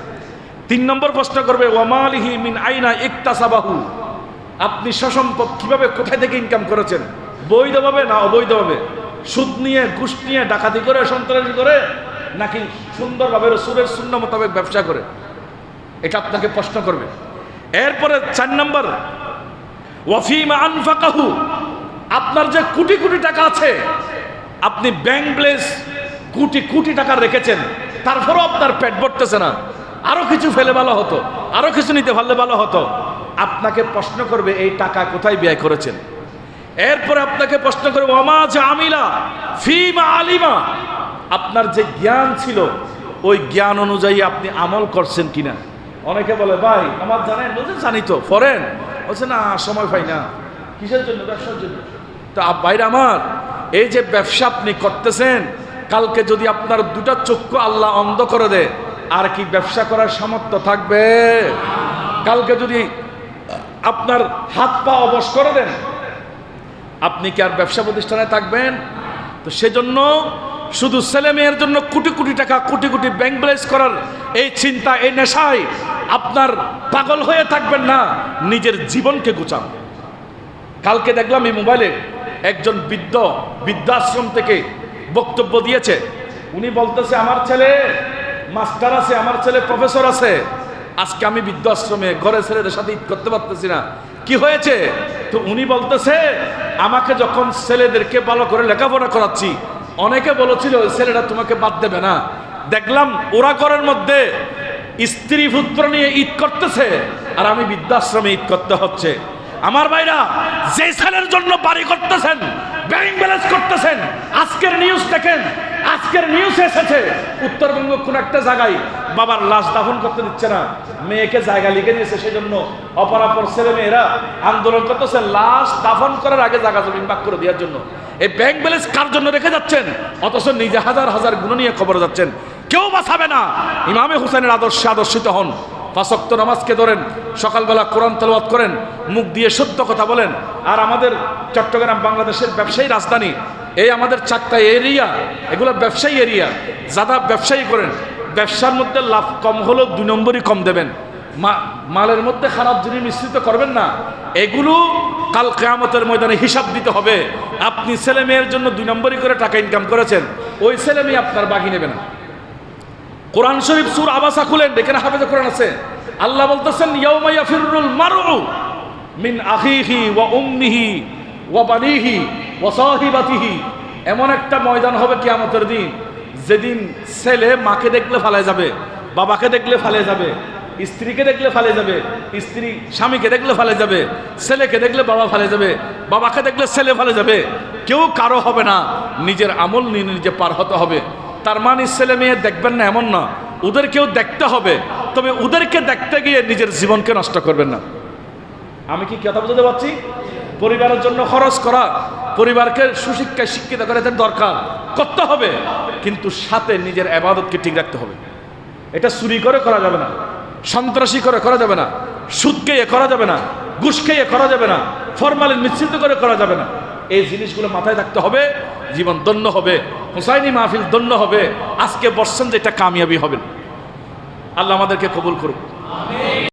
3 নম্বর প্রশ্ন করবে ওয়ামালিহি মিন আইনা ইকতাসাবাহু, আপনি সসম্পদ কিভাবে, কোথায় থেকে ইনকাম করেছেন, বৈধভাবে না অবৈধভাবে, সুদ নিয়ে, ঘুষ নিয়ে, ডাকাতি করে, সন্ত্রাসী করে, নাকি সুন্দরভাবে রাসূলের সুন্নাহ মোতাবেক ব্যবসা করে। এটা আপনাকে প্রশ্ন করবে। এরপরে 4 নম্বর ওয়াফিমা আনফাকাহু, আপনার যে কোটি কোটি টাকা আছে, আপনি ব্যাংক ব্যালেন্স কোটি কোটি টাকা রেখেছেন, তারপরও আপনার পেট ভরতেছে না, আরো কিছু ফেলে ভালো হতো, আরো কিছু নিতে পারলে ভালো হতো। আপনাকে প্রশ্ন করবে এই টাকা কোথায় ব্যয় করেছেন। এরপরে আপনাকে প্রশ্ন করবে ওয়ামা জামিলা ফিমা আলিমা, আপনার যে জ্ঞান ছিল ওই জ্ঞান অনুযায়ী আপনি আমল করছেন কিনা। অনেকে বলে ভাই আমার জানেন, বলছেন জানি তো, ফরেন বলছে না সময় পাই না। কিসের জন্য? ব্যবসার জন্য। তো ভাইরা আমার, এই যে ব্যবসা আপনি করতেছেন, কালকে যদি আপনার 2টা চক্ষু আল্লাহ অন্ধ করে দেয়, আর কি ব্যবসা করার সামর্থ্য থাকবে? কালকে যদি আপনার হাত পা অবশ করে দেন, আপনি কি আর ব্যবসা প্রতিষ্ঠানে থাকবেন? তো সেজন্য শুধু ছেলে মেয়ের জন্য কোটি কোটি টাকা, কোটি কোটি ব্যাংক ব্যালেন্স করার এই চিন্তা, এই নেশায় আপনার পাগল হয়ে থাকবেন না, নিজের জীবনকে গুছান। কালকে দেখলাম এই মোবাইলে একজন বৃদ্ধাশ্রম থেকে বক্তব্য দিয়েছে। উনি বলতেছে আমার ছেলে মাস্টার আছে, আমার ছেলে প্রফেসর আছে, আজকে আমি বৃদ্ধাশ্রমে ঘরে ছেলেদের সাথে ঈদ করতে পারতেছি না। কি হয়েছে? তো উনি বলতেছে আমাকে যখন ছেলেদেরকে ভালো করে লেখাপড়া করাচ্ছি, অনেকে বলেছিল ওই ছেলেটা তোমাকে বাদ দেবে না। দেখলাম ওরা ঘরের মধ্যে স্ত্রী পুত্র নিয়ে ঈদ করতেছে, আর আমি বৃদ্ধাশ্রমে ঈদ করতে হচ্ছে। আমার ভাইরা, যে ছেলের জন্য বাড়ি করতেছেন, ব্যাংক ব্যালেন্স করতেছেন, আজকের নিউজ দেখেন, আজকের নিউজ এসেছে উত্তরবঙ্গ কোন একটা জায়গায় বাবার লাশ দাফন করতে দিচ্ছে না, মেয়েকে জায়গা লিখে দিয়েছে। সেজন্য অপরাপর ছেলে মেয়েরা আন্দোলন করতেছে লাশ দাফন করার আগে জায়গা জমি ভাগ করে দেওয়ার জন্য। এই ব্যাংক ব্যালেন্স কার জন্য রেখে যাচ্ছেন, অথচ নিজে হাজার হাজার গুণ নিয়ে খবর যাচ্ছেন। কেউ বাঁচাবে না। ইমামে হুসাইনের আদর্শে আদর্শিত হন, 5 ওয়াক্ত নামাজকে ধরেন, সকালবেলা কোরআন তেলাওয়াত করেন, মুখ দিয়ে সত্য কথা বলেন। আর আমাদের চট্টগ্রাম বাংলাদেশের ব্যবসায়ী রাজধানী, এই আমাদের 4টা এরিয়া, এগুলো ব্যবসায়ী এরিয়া, যারা ব্যবসায়ী করেন, ব্যবসার মধ্যে লাভ কম হলেও 2 নম্বরই কম দেবেন। মালের মধ্যে খারাপ জিনিস মিশ্রিত করবেন না। এগুলো কাল কিয়ামতের ময়দানে হিসাব দিতে হবে। আপনি ছেলে মেয়ের জন্য 2 নম্বরই করে টাকা ইনকাম করেছেন, ওই ছেলে মেয়ে আপনার বাকি নেবে না। কোরআন শরীফ সূরা আবাসা খুলেন, এখানে হাফেজে কোরআন আছে। আল্লাহ বলতেছেন ইয়াউমা ইয়াফিরুল মারউ মিন আখিহি ওয়া উম্মিহি ওয়া বানিহি ওয়া সাহিবাতিহি। এমন একটা ময়দান হবে কিয়ামতের দিন, যেদিন ছেলে মাকে দেখলে ফালায় যাবে, বাবাকে দেখলে ফালায় যাবে, স্ত্রীকে দেখলে ফালে যাবে, স্ত্রী স্বামীকে দেখলে ফালে যাবে, ছেলেকে দেখলে বাবা ফালে যাবে, বাবাকে দেখলে ছেলে ফালে যাবে। কেউ কারো হবে না, নিজের আমল নিয়ে নিজে পার হতে হবে। তার মানে ছেলে মেয়ে দেখবেন না এমন না, ওদেরকেও দেখতে হবে, তবে ওদেরকে দেখতে গিয়ে নিজের জীবনকে নষ্ট করবেন না। আমি কি কথা বুঝতে পারছি? পরিবারের জন্য খরচ করা, পরিবারকে সুশিক্ষায় শিক্ষিত করে দরকার, করতে হবে, কিন্তু সাথে নিজের ইবাদতকে ঠিক রাখতে হবে। এটা চুরি করে করা যাবে না, সন্ত্রাসী করে করা যাবে না, সুদ খেয়ে করা যাবে না, ঘুষ খেয়ে করা যাবে না, ফরমালিন মিশ্রিত করে করা যাবে না। এই জিনিসগুলো মাথায় রাখতে হবে, জীবন ধন্য হবে, হুসাইনি মাহফিল ধন্য হবে। আজকে বর্ষণ যেটা কামিয়াবি হবে। আল্লাহ আমাদেরকে কবুল করুক।